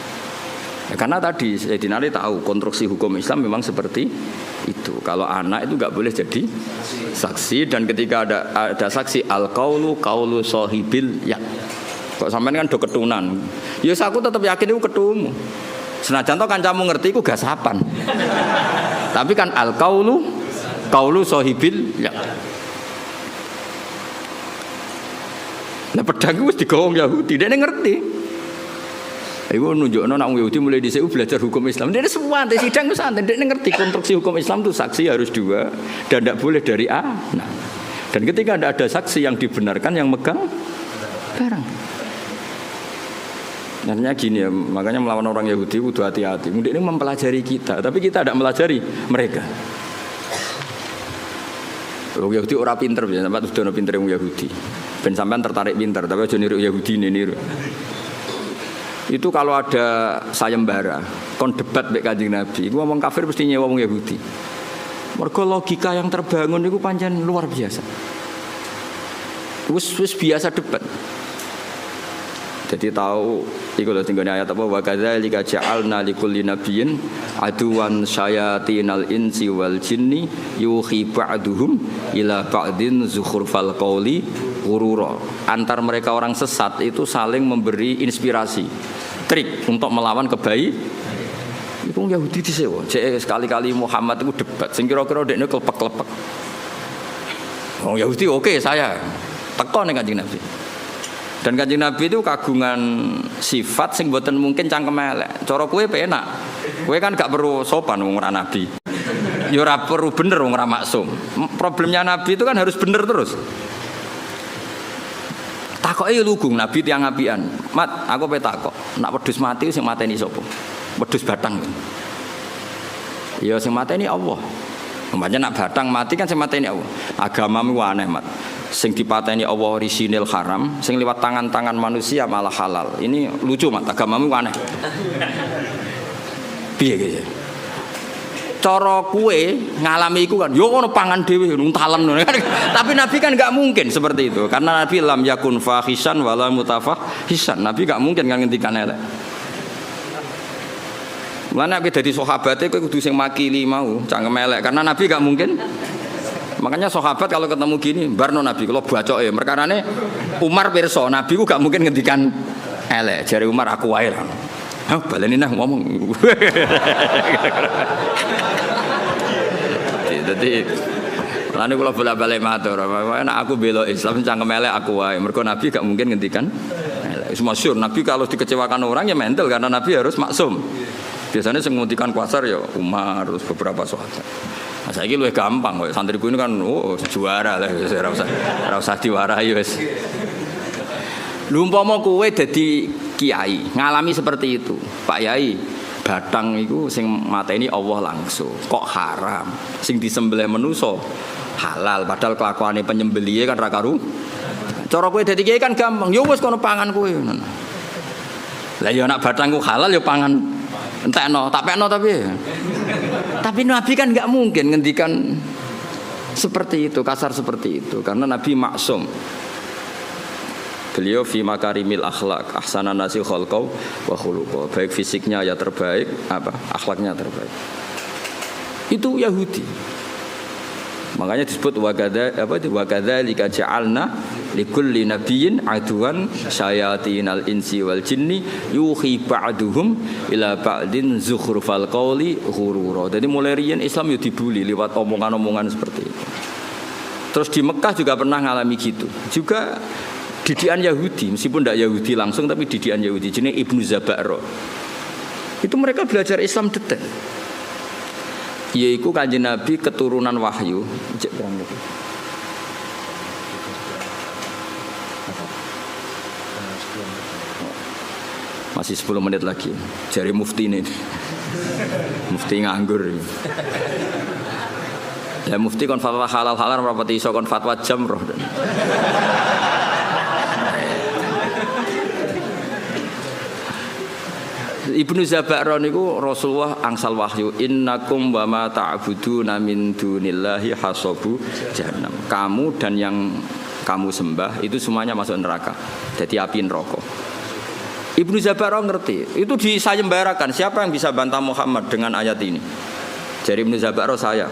Ya, karena tadi Sayyidina Ali tahu konstruksi hukum Islam memang seperti itu. Kalau anak itu nggak boleh jadi saksi, dan ketika ada saksi al-qaulu qaulu sahibil ya. Kok sampean kan do ketunan. Ya aku tetap yakin itu ketumu. Senajan to kancamu ngerti iku gasapan. Tapi kan al-qaulu qaulu sahibil ya. Lah pedang wis digowong Yahudi, dene ngerti. Iku nunjukno nek wong Yahudi mulai dhisik belajar hukum Islam. Dia semua di sidang santai, dia ngerti konstruksi hukum Islam itu saksi harus dua dan tidak boleh dari A. Nah, dan ketika ada saksi yang dibenarkan yang megang barang. Artinya gini ya, makanya melawan orang Yahudi itu hati-hati. Mungkin ini mempelajari kita, tapi kita tidak melajari mereka. Orang Yahudi orang pinter, sampai sudah pinter yang Yahudi. Ben sampean tertarik pinter, tapi aja niru Yahudi niru. Itu kalau ada sayembara, kon debat mek Kanjeng Nabi, iku ngomong kafir mesti nyewa wong Yahudi. Mergo logika yang terbangun itu pancen luar biasa. Wis biasa debat. Jadi tahu iku lho tinggal ayat apa wa kadzalika ja'alna likulli nabiyyin aduwan syayatinal insi wal jinni yuhi ba'duhum ila ba'din zukhrufal qauli ghurura. Antar mereka orang sesat itu saling memberi inspirasi, trik untuk melawan kebaikan. Iku Yahudi disewa. Cek sekali-kali Muhammad itu debat sing kira-kira dekne klepek-klepek. Oh Yahudi oke, saya teko ning Kanjeng Nabi. Dan Kanjeng Nabi itu kagungan sifat sing mboten mungkin cangkem elek. Cara kowe penak. Kowe kan gak perlu sopan wong ora nabi. Ya ora perlu bener wong ora maksum. Problemnya nabi itu kan harus bener terus. Takoke ya lugu nabi tiyang apian. Mat, aku pe takok. Nak wedhus mati sing mateni sapa? Wedhus batang. Ya sing mateni Allah. Umpamanya nak batang mati kan sing mateni Allah. Agamamu aneh, Mat. Sing dipateni Allah orisinil haram, sing lewat tangan-tangan manusia malah halal. Ini lucu, Mat, agamamu aneh. Piye gitu. Cara kue ngalami iku kan, yo ono pangan dhewe nuntalen ngono kan. Tapi Nabi kan enggak mungkin seperti itu. Karena Nabi lam yakun fahishan wala mutafahisan. Nabi enggak mungkin kan ngendikan elek. Mana nek dadi sahabate kowe kudu sing makili mau, cangkem elek. Karena Nabi enggak mungkin. Makanya sahabat kalau ketemu gini, barno Nabi kalau bacok ya, merkarane Umar pirsa, Nabi ku gak mungkin ngendikan elek. Jare Umar aku wae lah. Hah, baleni nah ngomong. Jadi lane kula bola-balik matur, nek aku bela Islam cangkem elek aku wae. Mergo Nabi gak mungkin ngendikan elek. Masyhur Nabi kalau dikecewakan orang ya mental karena Nabi harus maksum. Biasanya sing ngendikan kuasar ya Umar terus beberapa sahabat. Nah, saiki luwih gampang kok santriku ini kan juara lah wis ora usah diwarahi wis. Lha umpama kowe dadi kiai, ngalami seperti itu. Pak Yai, batang iku sing mateni Allah langsung. Kok haram? Sing disembelih manusa halal padahal kelakuane penyembelihe kan ra karu. Cara kowe dadi kiai kan gampang. Ya wis kono pangan kowe. Lah ya nek batangku halal ya pangan entekno, tak pekno tapi Nabi kan nggak mungkin ngendikan seperti itu, kasar seperti itu, karena Nabi maksum. Beliau fi makarimil akhlak, ahsanan nasi khalqau wa khuluqau. Baik fisiknya ya terbaik, akhlaknya terbaik. Itu Yahudi. Makanya disebut wa kadzalika ja'alna likulli nabiyyin aduwan syayatinal insi wal jinni yuhi ba'duhum ila ba'din zukhrufal qauli ghurura. Jadi mulai riyen Islam yo dibuli lewat omongan-omongan seperti itu. Terus di Mekah juga pernah ngalami gitu. Juga didikan Yahudi, meskipun tidak Yahudi langsung tapi didikan Yahudi jenenge Ibnu Zabaro. Itu mereka belajar Islam detail. Yaitu Kanjeng Nabi keturunan wahyu. Masih 10 menit lagi. Jari mufti ini. Mufti nganggur. Ya mufti kon fatwa halal-halal rapati iso kon fatwa jamroh. Ibnu Zaba'ron niku Rasulullah angsal wahyu innakum wa ma ta'buduna min dunillahi hasabu jahannam. Kamu dan yang kamu sembah itu semuanya masuk neraka. Jadi api neraka. Ibnu Zaba'ron ngerti. Itu disayembarakan. Siapa yang bisa bantah Muhammad dengan ayat ini? Jadi Ibnu Zaba'ron saya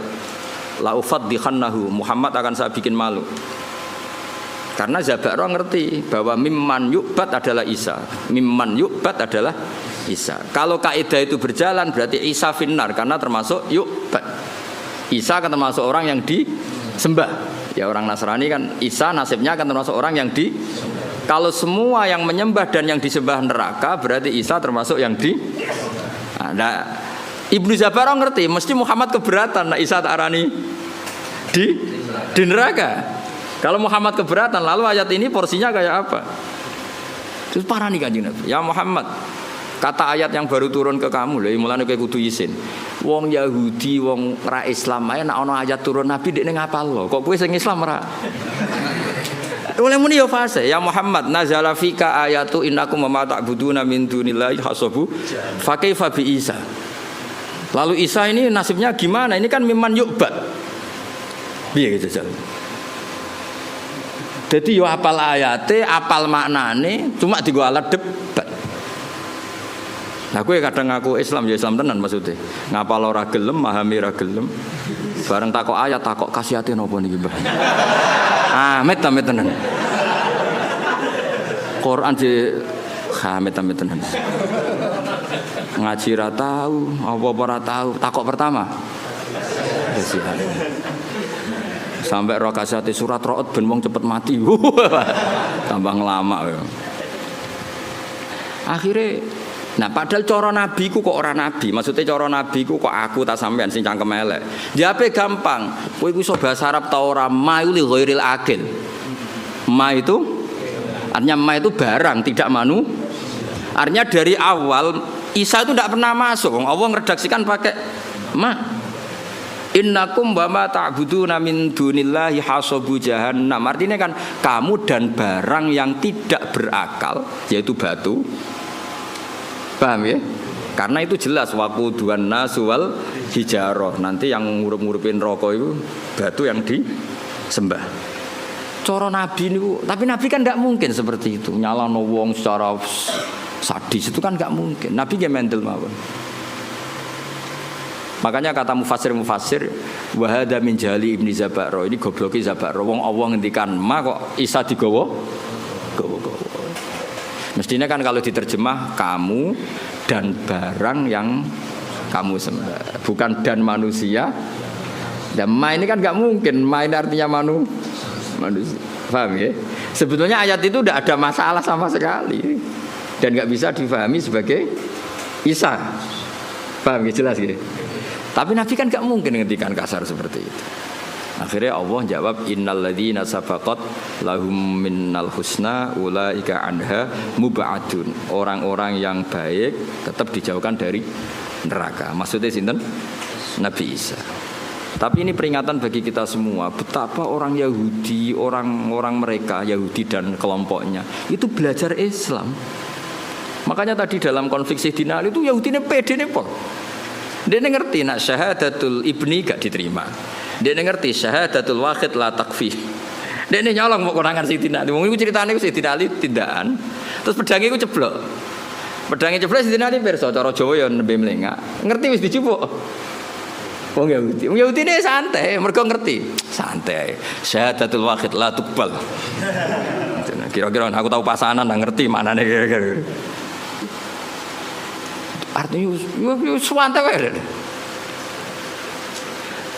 la ufaddihannahu, Muhammad akan saya bikin malu. Karena Zaba'ron ngerti bahwa mimman yu'bad adalah Isa. Mimman yu'bad adalah Isa. Kalau kaidah itu berjalan berarti Isa finnar karena termasuk yu'bad. Isa akan termasuk orang yang disembah. Ya orang Nasrani kan Isa nasibnya akan termasuk orang yang di. Kalau semua yang menyembah dan yang disembah neraka berarti Isa termasuk yang di. Nah, Ibnu Zaba'ron ngerti mesti Muhammad keberatan nah Isa tak arani di neraka. Kalau Muhammad keberatan lalu ayat ini porsinya kayak apa? Terus parani Kanjeng Nabi. Ya Muhammad, kata ayat yang baru turun ke kamu lho, mulane kowe kudu isin. Wong Yahudi, wong ra Islam ae nek ana ayat turun Nabi dekne ngapal lho. Kok kowe sing Islam ra? Oleh muni yo fase, ya Muhammad nazala fika ayatu innakum ma ta'buduna min dunillahi hasabu fa kaifa bi Isa. Lalu Isa ini nasibnya gimana? Ini kan mimman yu'bad. Piye gitu jal. Dadi yo apal ayate, apal maknane, cuma digo alat debat. Nah kowe kadang ngaku Islam ya Islam tenan maksudnya. Ngapal ora gelem, memahami ora gelem. Bareng takok ayat takok kasihate napa niki, Mbah? Amit tenan. Quran di amit tenan. Ngaji ra tahu, apa-apa ra tahu. Takok pertama. Kasihan. Sampai roh kasihate surat Ra'd ben wong cepet mati. Tambah ngelama. Akhirnya nah padahal cara nabi ku kok ora nabi. Maksudnya cara nabi ku kok aku tak sampean sing cangkem elek. Jape gampang. Kowe iku iso bahasa Arab ta ora ma li ghairil akil. Ma itu artinya ma itu barang tidak manu. Artinya dari awal Isa itu tidak pernah masuk. Allah ngeredaksikan pakai ma. Innakum wa ma ta'buduna min dunillahi hasabu jahannam. Artinya kan kamu dan barang yang tidak berakal yaitu batu. Paham ya? Karena itu jelas waquduhan nasu wal hijarah. Nanti yang ngurup-ngurupin rokok itu batu yang disembah. Cara nabi niku, tapi nabi kan enggak mungkin seperti itu. Nyalano wong secara sadis itu kan enggak mungkin. Nabi ge mental mawon. Makanya kata mufassir wa hadza min jali Ibnu Zaba'ron, ini gobloke Zaba'ron. Wong Allah ngendikan ma kok Isa digawa. Mestinya kan kalau diterjemah kamu dan barang yang kamu sembah, bukan dan manusia. Dan ma ini kan nggak mungkin, ma ini artinya manusia. Paham ya? Sebetulnya ayat itu tidak ada masalah sama sekali dan nggak bisa difahami sebagai Isa. Paham ya? Jelas gitu. Tapi Nabi kan nggak mungkin ngendikan kasar seperti itu. Akhirnya Allah jawab innal ladzina sabaqat lahum minnal husna ulaika anha mub'adun. Orang-orang yang baik tetap dijauhkan dari neraka. Maksudnya sinten? Nabi Isa. Tapi ini peringatan bagi kita semua betapa orang Yahudi, orang-orang mereka Yahudi dan kelompoknya itu belajar Islam. Makanya tadi dalam konflik Sayyidina Ali itu Yahudi ini pede nih pol. Dia ngerti nak syahadatul ibni gak diterima. Dia ngerti syahadatul wahid la takfi. Dia nyolong mau konangan Sayyidina Ali. Wong iku critane Sayyidina Ali tindakan. Terus pedange iku ceblok. Pedange ceblok Sayyidina Ali pirsa cara Jawa ya nembe mlengak. Ngerti wis dicupuk. Wong Yahudi. Wong Yahudi ini santai, mergo ngerti. Santai. Syahadatul wahid la tuqbal. Kira-kira aku tahu pasanan nang ngerti manane kira-kira. Artinya yo santai wae.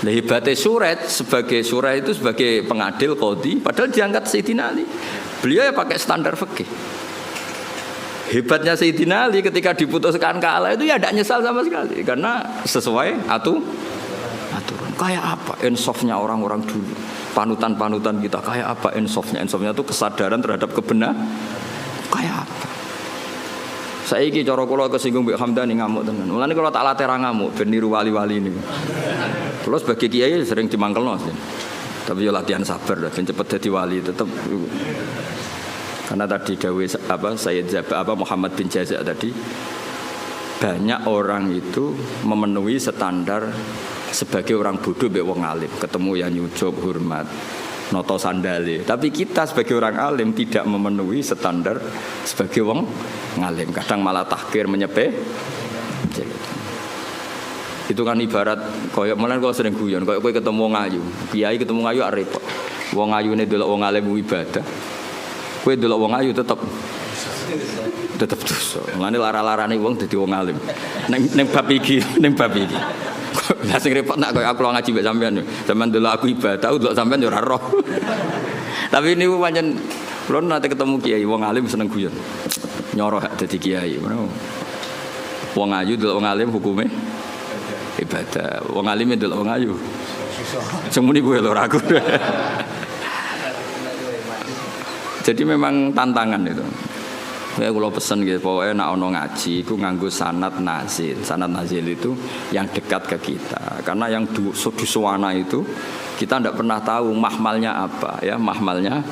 Lah hebatnya Surat sebagai Surat itu sebagai pengadil qadhi padahal diangkat Sayyidina Ali. Beliau ya pakai standar fikih. Hebatnya Sayyidina Ali ketika diputuskan kalah itu ya tidak nyesal sama sekali karena sesuai aturan. Kayak apa insafnya orang-orang dulu. Panutan-panutan kita kayak apa insafnya? Insafnya itu kesadaran terhadap kebenaran. Kayak apa? Saiki cara kula kesinggung Mbak Hamdani ngamuk tenan. Mulane kula tak latih ra ngamuk ben niru wali-wali niku. Kula sebagai kiai sering dimangkelno. Tapi yo latihan sabar ben cepet dadi wali tetep. Karena tadi dawuh Sayyid Muhammad bin Jazak tadi banyak orang itu memenuhi standar sebagai orang bodoh mbek wong alim, ketemu yang nyucup hormat, noto sandale. Tapi kita sebagai orang alim tidak memenuhi standar sebagai wong ngalim. Kadang malah tahkir, menyepe. Itu kan ibarat koyo menen kalau sering guyon, koyo kowe ketemu wong ayu. Kiai ketemu wong ayu repot. Wong ayune delok wong alim ibadah. Kowe delok wong ayu tetep dosa. Mulane lara-larane wong dadi wong alim. Ning bab iki. Lah sing repot nak koyo aku ngaji mbek sampean. Sampeyan delok aku ibadah, delok sampean yo ora roh. Tapi niku pancen kula nate ketemu kiai wong alim seneng guyon. Nyoroh dadi kiai. Wong ayu delok wong alim hukume ibadah. Wong alim delok wong ayu. Semuni kuwi lho aku. Jadi memang tantangan itu. Ya kalau pesen gitu, pokoknya nak ono ngaji, itu nganggo sanad nazil. Sanad nazil itu yang dekat ke kita. Karena yang dusuwana itu kita tidak pernah tahu mahmalnya apa, ya mahmalnya.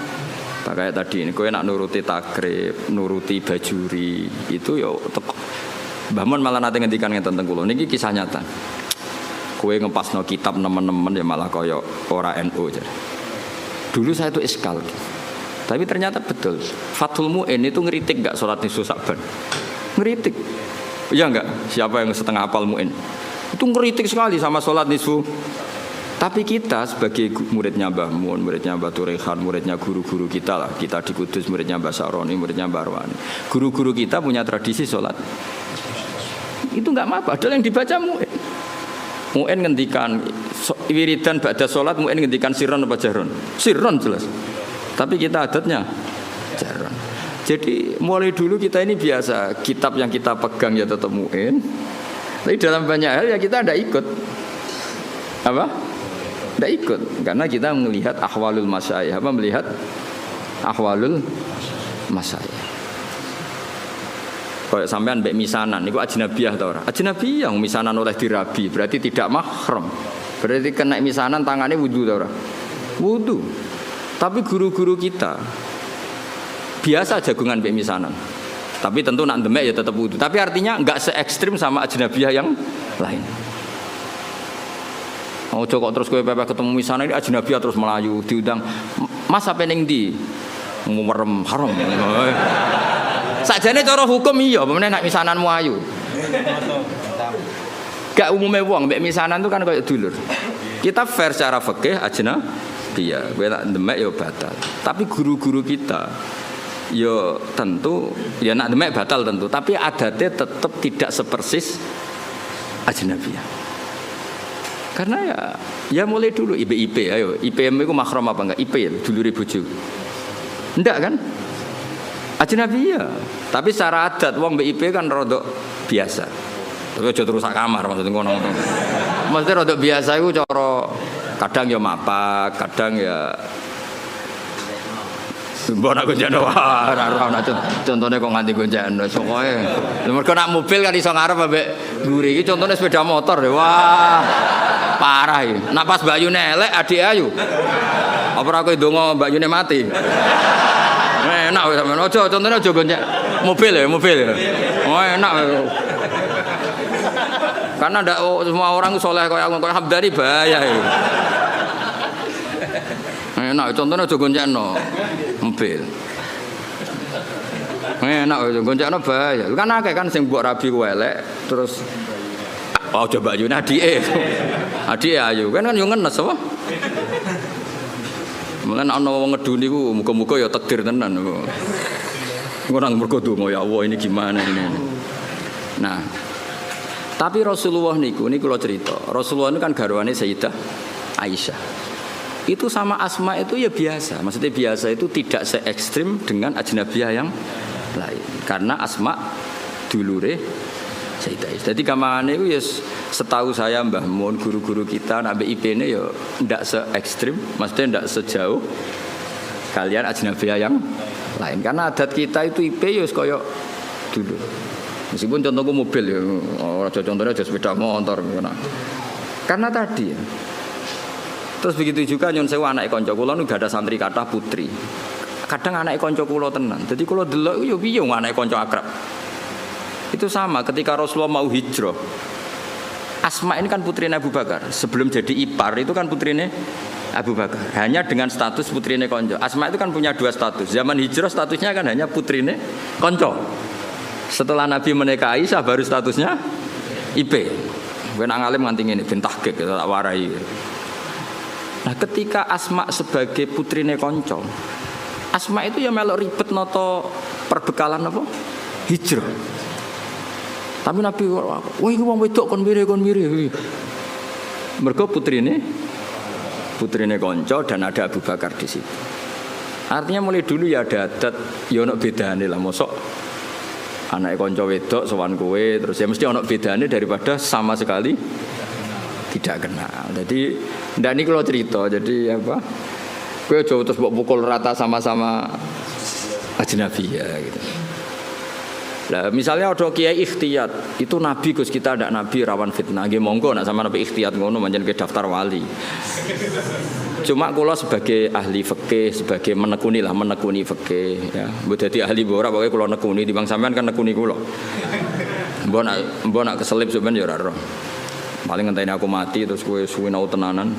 Kayak tadi ini, kowe nak nuruti takrib, nuruti bajuri, itu ya Mbah malah nanti ngendikan ngeten teng kula. Niki kisah nyata. Kowe ngepasno kitab nemen-nemen ya malah kaya ora NU aja. Dulu saya itu iskal. Tapi ternyata betul. Fathul Mu'in itu ngeritik enggak sholat nisfu Sa'ban? Ngeritik. Iya enggak? Siapa yang setengah hafal Mu'in? Itu ngeritik sekali sama sholat nisfu. Tapi kita sebagai muridnya Mbah Mun, muridnya Mbah Turehan, muridnya guru-guru kita lah. Kita di Kudus, muridnya Mbah Saroni, muridnya Mbah Arwani. Guru-guru kita punya tradisi sholat. Itu enggak apa-apa. Padahal yang dibaca Mu'in. Mu'in ngendikan wiridan ba'da sholat, Mu'in ngendikan sirron apa jahron? Sirron jelas. Tapi kita adatnya jarang. Jadi mulai dulu kita ini biasa kitab yang kita pegang ya tetap Mu'in. Tapi dalam banyak hal ya kita tidak ikut. Apa? Tidak ikut. Karena kita melihat ahwalul masyayikh. Apa melihat ahwalul masyayikh. Kayak sampean mbek misanan niku ajnabiyah ta ora? Ajnabiyah misanan oleh dirabi berarti tidak mahram. Berarti kena misanan tangannya wudu ta ora? Wudu. Tapi guru-guru kita biasa jagungan mbek misanan. Tapi tentu nak demek ya tetap wudu. Tapi artinya enggak se ekstrim sama ajnabiyah yang lain. Ojo kok terus kowe pepe ketemu misanan ini ajnabiyah terus melayu diundang. Mas apa ning ndi? Merem haram. Sakjane cara hukum iya, pemene nak misananmu ayu. Gak umume wong mbek misanan itu kan koyo dulur. Kita fair secara fikih ajnabiyah, kowe tak demek ya batal. Tapi guru-guru kita ya tentu ya nak demek batal tentu, tapi adatnya tetap tidak sepersis ajnabiyah. Karena ya mulai dulu IP ayo IPM itu mahram apa enggak? IP ya dulure bojo. Enggak kan? Ajnabiyah. Tapi secara adat wong mbek IP kan rodok biasa. Tapi aja terus sak kamar maksudnya ngono. Maksudnya rodok biasa iku cara kadang ya mapak, kadang ya mbok nak gonjano ora contone kok nganti gonjano sokoe. Mergo nak mobil kan iso ngarep ambek mburi iki contone sepeda motor ya. Wah. Parah iki. Nak pas mbayune elek adik ayu. Apa ora kowe ndonga mbayune mati? Enak wis sampean. Aja contone aja gonjak mobil ya. Oh enak. Karena ndak semua orang soleh kayak aku, kayak Hamdani bahaya itu. Enak, contohnya aja goncengno mobil. Enak aja goncengno bahaya. Kan akeh kan sing mbok rabi ku elek, terus coba ayu adike. Adike ayu, kan yo ngenes apa? Mulane ana wong ngeduni ku muga-muga ya takdir tenan. Ora mergo donga ya Allah ini gimana ini. Nah, tapi Rasulullah niku kula cerita. Rasulullah itu kan garwane Sayyidah Aisyah. Itu sama Asma itu ya biasa. Maksudnya biasa itu tidak se ekstrim dengan ajnabiyah yang lain. Karena Asma dulure Sayyidah Aisyah. Jadi gampangane itu ya setahu saya Mbah Mun guru-guru kita nabe IP-ne ya ndak se ekstrim, maksudnya ndak sejauh kalian ajnabiyah yang lain. Karena adat kita itu IP ya kaya dulu. Meskipun contohku mobil ya, contohnya aja sepeda motor. Karena tadi ya. Terus begitu juga nyon sewu anak konco kula nu gak ada santri kathah putri. Kadang anak konco kula tenan. Jadi kula delok yo piye anak konco akrab. Itu sama ketika Rasulullah mau hijrah. Asma ini kan putrinya Abu Bakar. Sebelum jadi ipar itu kan putrinya Abu Bakar. Hanya dengan status putrinya konco. Asma itu kan punya dua status. Zaman hijrah statusnya kan hanya putrinya konco. Setelah Nabi menikah Aisyah baru statusnya IP. Gue ngalim nganti ini bin tahqiq tak warai. Nah, ketika Asma sebagai putrinya konco, Asma itu ya melok ribet noto perbekalan apa? Hijrah. Tapi Nabi, wah ini wong wedok kon mire. Mergo putrine konco dan ada Abu Bakar di situ. Artinya mulai dulu ya ada adat ya ono bedane lah, mosok anake konco wedok sowan kowe terus ya mesti ono bedane daripada sama sekali tidak kenal. Jadi ndak niki kula cerita, jadi apa? Kowe aja terus mbok pukul rata sama-sama ajnabi ya gitu. Lah misalnya ada kiai ikhtiyat, itu nabi Gus kita ndak nabi rawan fitnah. Nggih monggo nek sama nabi ikhtiyat ngono pancen ke daftar wali. Cuma kula sebagai ahli fikih, sebagai menekuni fikih ya. Mbok dadi ahli ora pokoke kula nekuni timbang sampean kan nekuni kula. Mbok nak keselip sampean ya ora roh. Paling ngenteni aku mati terus kowe suwi nau tenanan.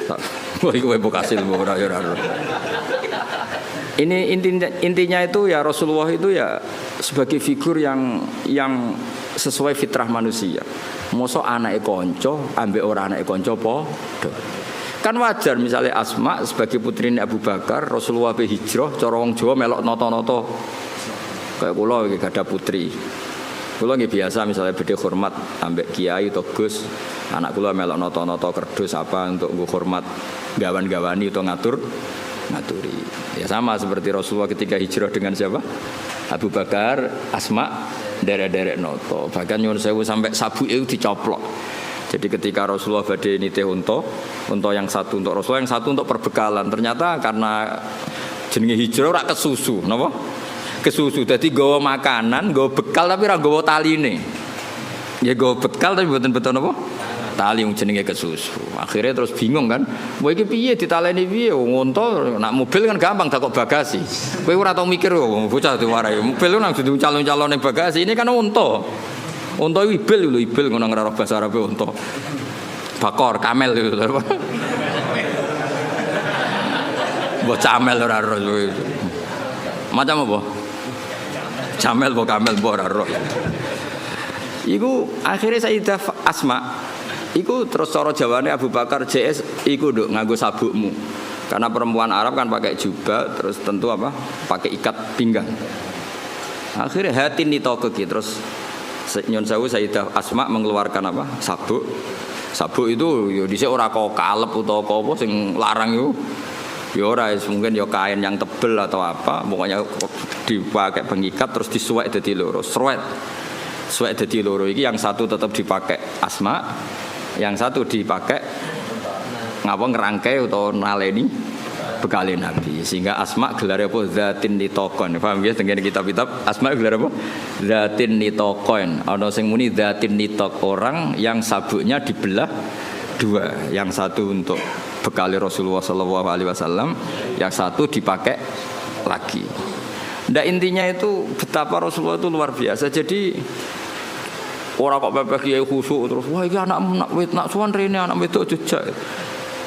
Tak kowe mbok kasil mbok ora ya ora roh. Ini intinya itu ya Rasulullah itu ya sebagai figur yang sesuai fitrah manusia. Mosok anake kanca ambek ora anake kanca padha. Kan wajar misalnya Asma sebagai putrine Abu Bakar, Rasulullah pe hijrah cara wong Jawa melok nata-nata. Kayak kula iki gadah putri. Kula nggih biasa misalnya bedhe hormat ambek kiai atau Gus, anak kula melok nata-nata kerdus apa untuk nggo hormat gawan-gawani atau ngaturi. Ya sama seperti Rasulullah ketika hijrah dengan siapa? Abu Bakar, Asma, derek-derek noto. Bahkan nyuwun sewu sampai sabu itu dicoplok. Jadi ketika Rasulullah badhe nitih unta yang satu untuk Rasulullah, yang satu untuk perbekalan. Ternyata karena jenenge hijrah ora kesusu, napa? Kesusu. Dadi nggawa makanan, nggawa bekal tapi ora nggawa taline. Ya nggawa bekal tapi mboten-mboten napa? Tali yang jenenge kesusu. Akhirnya terus bingung kan. Kowe iki piye ditaleni piye? Unta nak mobil kan gampang takok bagasi. Kowe ora tau mikir bocah diwarai. Mobil nang dudu calon-calone bagasi. Ini kan unta. Unta ibil lho, ibil ngono ora bahasa Arab unta. Bakor, kamel lho. Mbok camel ora ro. Macam apa? Camel mbok kamel mbok ora ro. Iku akhirnya Sayyidah Asma iku terus cara jawane Abu Bakar JS iku nduk nganggo sabukmu. Karena perempuan Arab kan pakai jubah terus tentu apa? Pakai ikat pinggang. Akhirnya hati nitoko ki terus nyon sewu Sayyidah Asma mengeluarkan apa? Sabuk. Sabuk itu yo dhisik ora kok kalep utawa apa sing larang yo. Ya ora mungkin ya kain yang tebel atau apa, pokoknya dipakai pengikat terus disuwek dadi loro. Suwek dadi loro iki yang satu tetap dipakai Asma, yang satu dipakai ngapa ngerangkai atau naleni bekale Nabi. Sehingga Asma gelar apa zatin nitokon. Paham ya tengene kitab-kitab Asma gelar apa? Zatin nitokon. Ana sing muni zatin nitok, orang yang sabuknya dibelah dua, yang satu untuk bekali Rasulullah sallallahu alaihi wasallam, yang satu dipakai lagi. Ndak intinya itu betapa Rasulullah itu luar biasa. Jadi orang kok pepeh kiai khusuk terus wah iki nak suwan rene anak wedok jejak.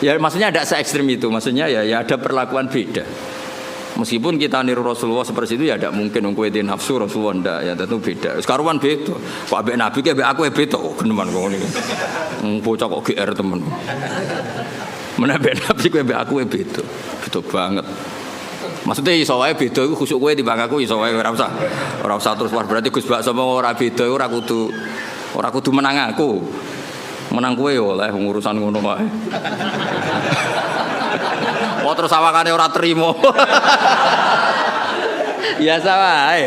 Ya maksudnya ada se-ekstrem itu. Maksudnya ya ada perlakuan beda. Meskipun kita niru Rasulullah seperti itu ya tidak mungkin kowe di nafsu Rasulullah ndak ya tentu beda. Sekaruan beda. Kok ambek Nabi ki ambek aku beda kok geneman kok ngene. Bocah kok GR temen. Menambah Nabi kowe ambek aku beda. Beda banget. Maksudnya iso wae beda iku khusuk kowe timbang aku iso wae ora usah terus berarti Gus Bak sama ora beda ora kudu menang aku. Menang kowe oleh urusan ngono wae. Oh terus awakane ora trimo. Biasa wae.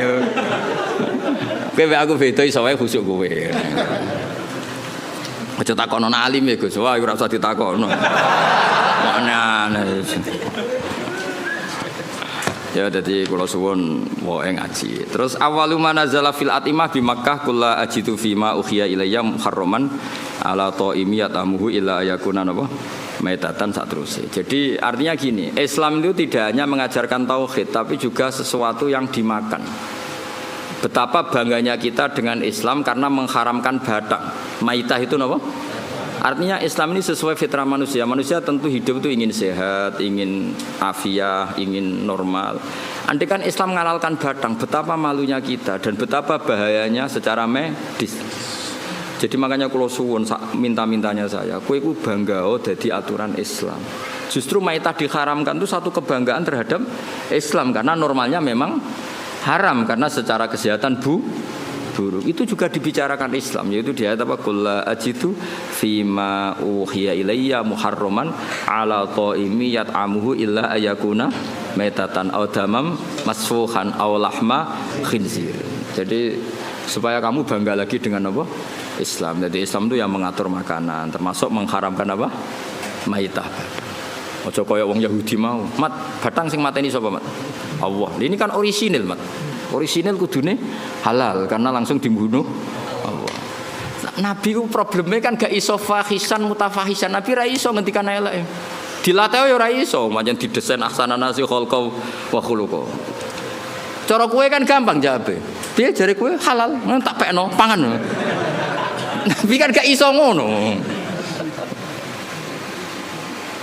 Kowe mbek aku beda iso wae khusuk kowe. Aja takono alim ya Gus, wah ora usah ditakono. Maknane. Ya jadi kula suwun wae ngaji. Terus awalu manazala fil atimah bi Makkah kula ajitu fima ukhiya ilayya muharraman ala taimi yatamuhu illa yakuna napa maitatan saterusé. Jadi artinya gini, Islam itu tidak hanya mengajarkan tauhid tapi juga sesuatu yang dimakan. Betapa bangganya kita dengan Islam karena mengharamkan batang. Maitah itu apa? Artinya Islam ini sesuai fitrah manusia. Manusia tentu hidup itu ingin sehat, ingin afiah, ingin normal. Andai kan Islam menghalalkan batang, betapa malunya kita dan betapa bahayanya secara medis. Jadi makanya kalau suwun minta-mintanya saya, kowe iku bangga dadi aturan Islam. Justru maitah diharamkan itu satu kebanggaan terhadap Islam karena normalnya memang haram karena secara kesehatan buruk. Itu juga dibicarakan Islam, yaitu di ayat apa? Qul la ajidu fima uhiya ilayya muharraman ala taimi yat'amuhu illa ayakuna maitatan aw damam masfuhan aw lahma khinzir. Jadi supaya kamu bangga lagi dengan apa? Islam. Jadi Islam itu yang mengatur makanan, termasuk mengharamkan apa? Maitah. Ojo kaya wong Yahudi mau. Mat, batang sing mateni sapa, Mat? Allah. Ini kan orisinil, Mat. Orisinil kudune halal karena langsung dibunuh Allah. Nabi ku problemnya kan gak iso fahisan mutafahisan. Nabi ra iso ngendikan elek. Dilatih ya ora iso, pancen didesain ahsanan nasi khalqa wa khuluqa. Cara kowe kan gampang jawabe. Piye jare kowe halal, tak pekno pangan. Nabi kan gak iso ngono.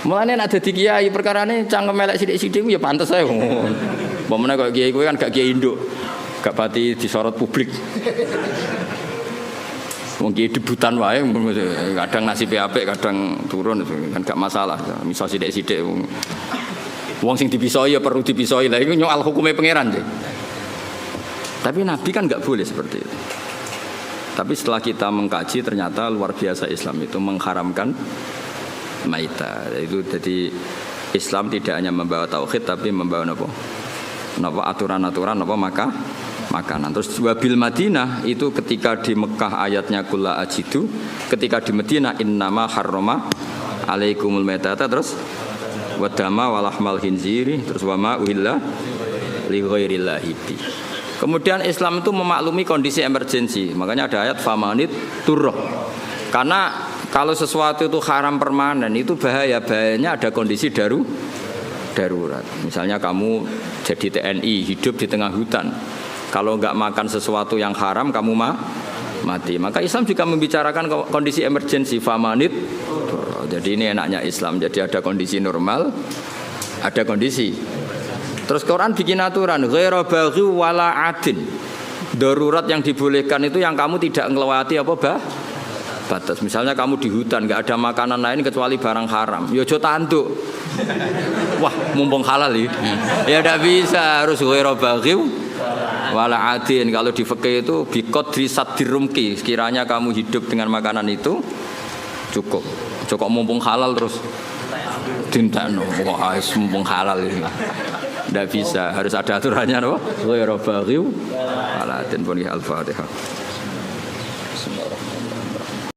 Mulane nek dadi kiai perkarane cangkem elek sithik-sithik ya pantes ae. Mbok meneh kok kiai kowe kan gak kiai induk. Gak pati disorot publik. Wong kiai debutan wae kadang nasibe apik, kadang turun kan gak masalah. Misal sithik-sithik wong sing dipisoi ya perlu dipisoi. Lah iku nyoal hukume pangeran. Tapi Nabi kan gak boleh seperti itu. Tapi setelah kita mengkaji ternyata luar biasa Islam itu mengharamkan maitah. Itu jadi Islam tidak hanya membawa tauhid tapi membawa apa aturan-aturan apa makanan. Terus wabil Madinah itu ketika di Mekah ayatnya kulla ajidu, ketika di Madinah innama harrama alaikumul maitata, terus wadama walahmal khinziri, terus wama uhilla li ghairillahi bi. Kemudian Islam itu memaklumi kondisi emergensi. Makanya ada ayat famanit turroh. Karena kalau sesuatu itu haram permanen itu bahayanya ada kondisi darurat. Misalnya kamu jadi TNI hidup di tengah hutan. Kalau nggak makan sesuatu yang haram kamu mati. Maka Islam juga membicarakan kondisi emergensi famanit turroh. Jadi ini enaknya Islam. Jadi ada kondisi normal, ada kondisi. Terus Quran bikin aturan ghairu baghi wala adin. Darurat yang dibolehkan itu yang kamu tidak ngelewati apa batas. Misalnya kamu di hutan enggak ada makanan lain kecuali barang haram. Ya aja tanduk. Wah, mumpung halal ya. Ya enggak bisa, harus ghairu baghi wala adin. Kalau di fikih itu biqadri sadirumki. Sekiranya kamu hidup dengan makanan itu cukup. Cukup mumpung halal terus tintakno. Wah, mumpung halal ini. Tidak bisa, harus ada aturannya, no? Ghairu baghi wala adin. Al-Fatihah.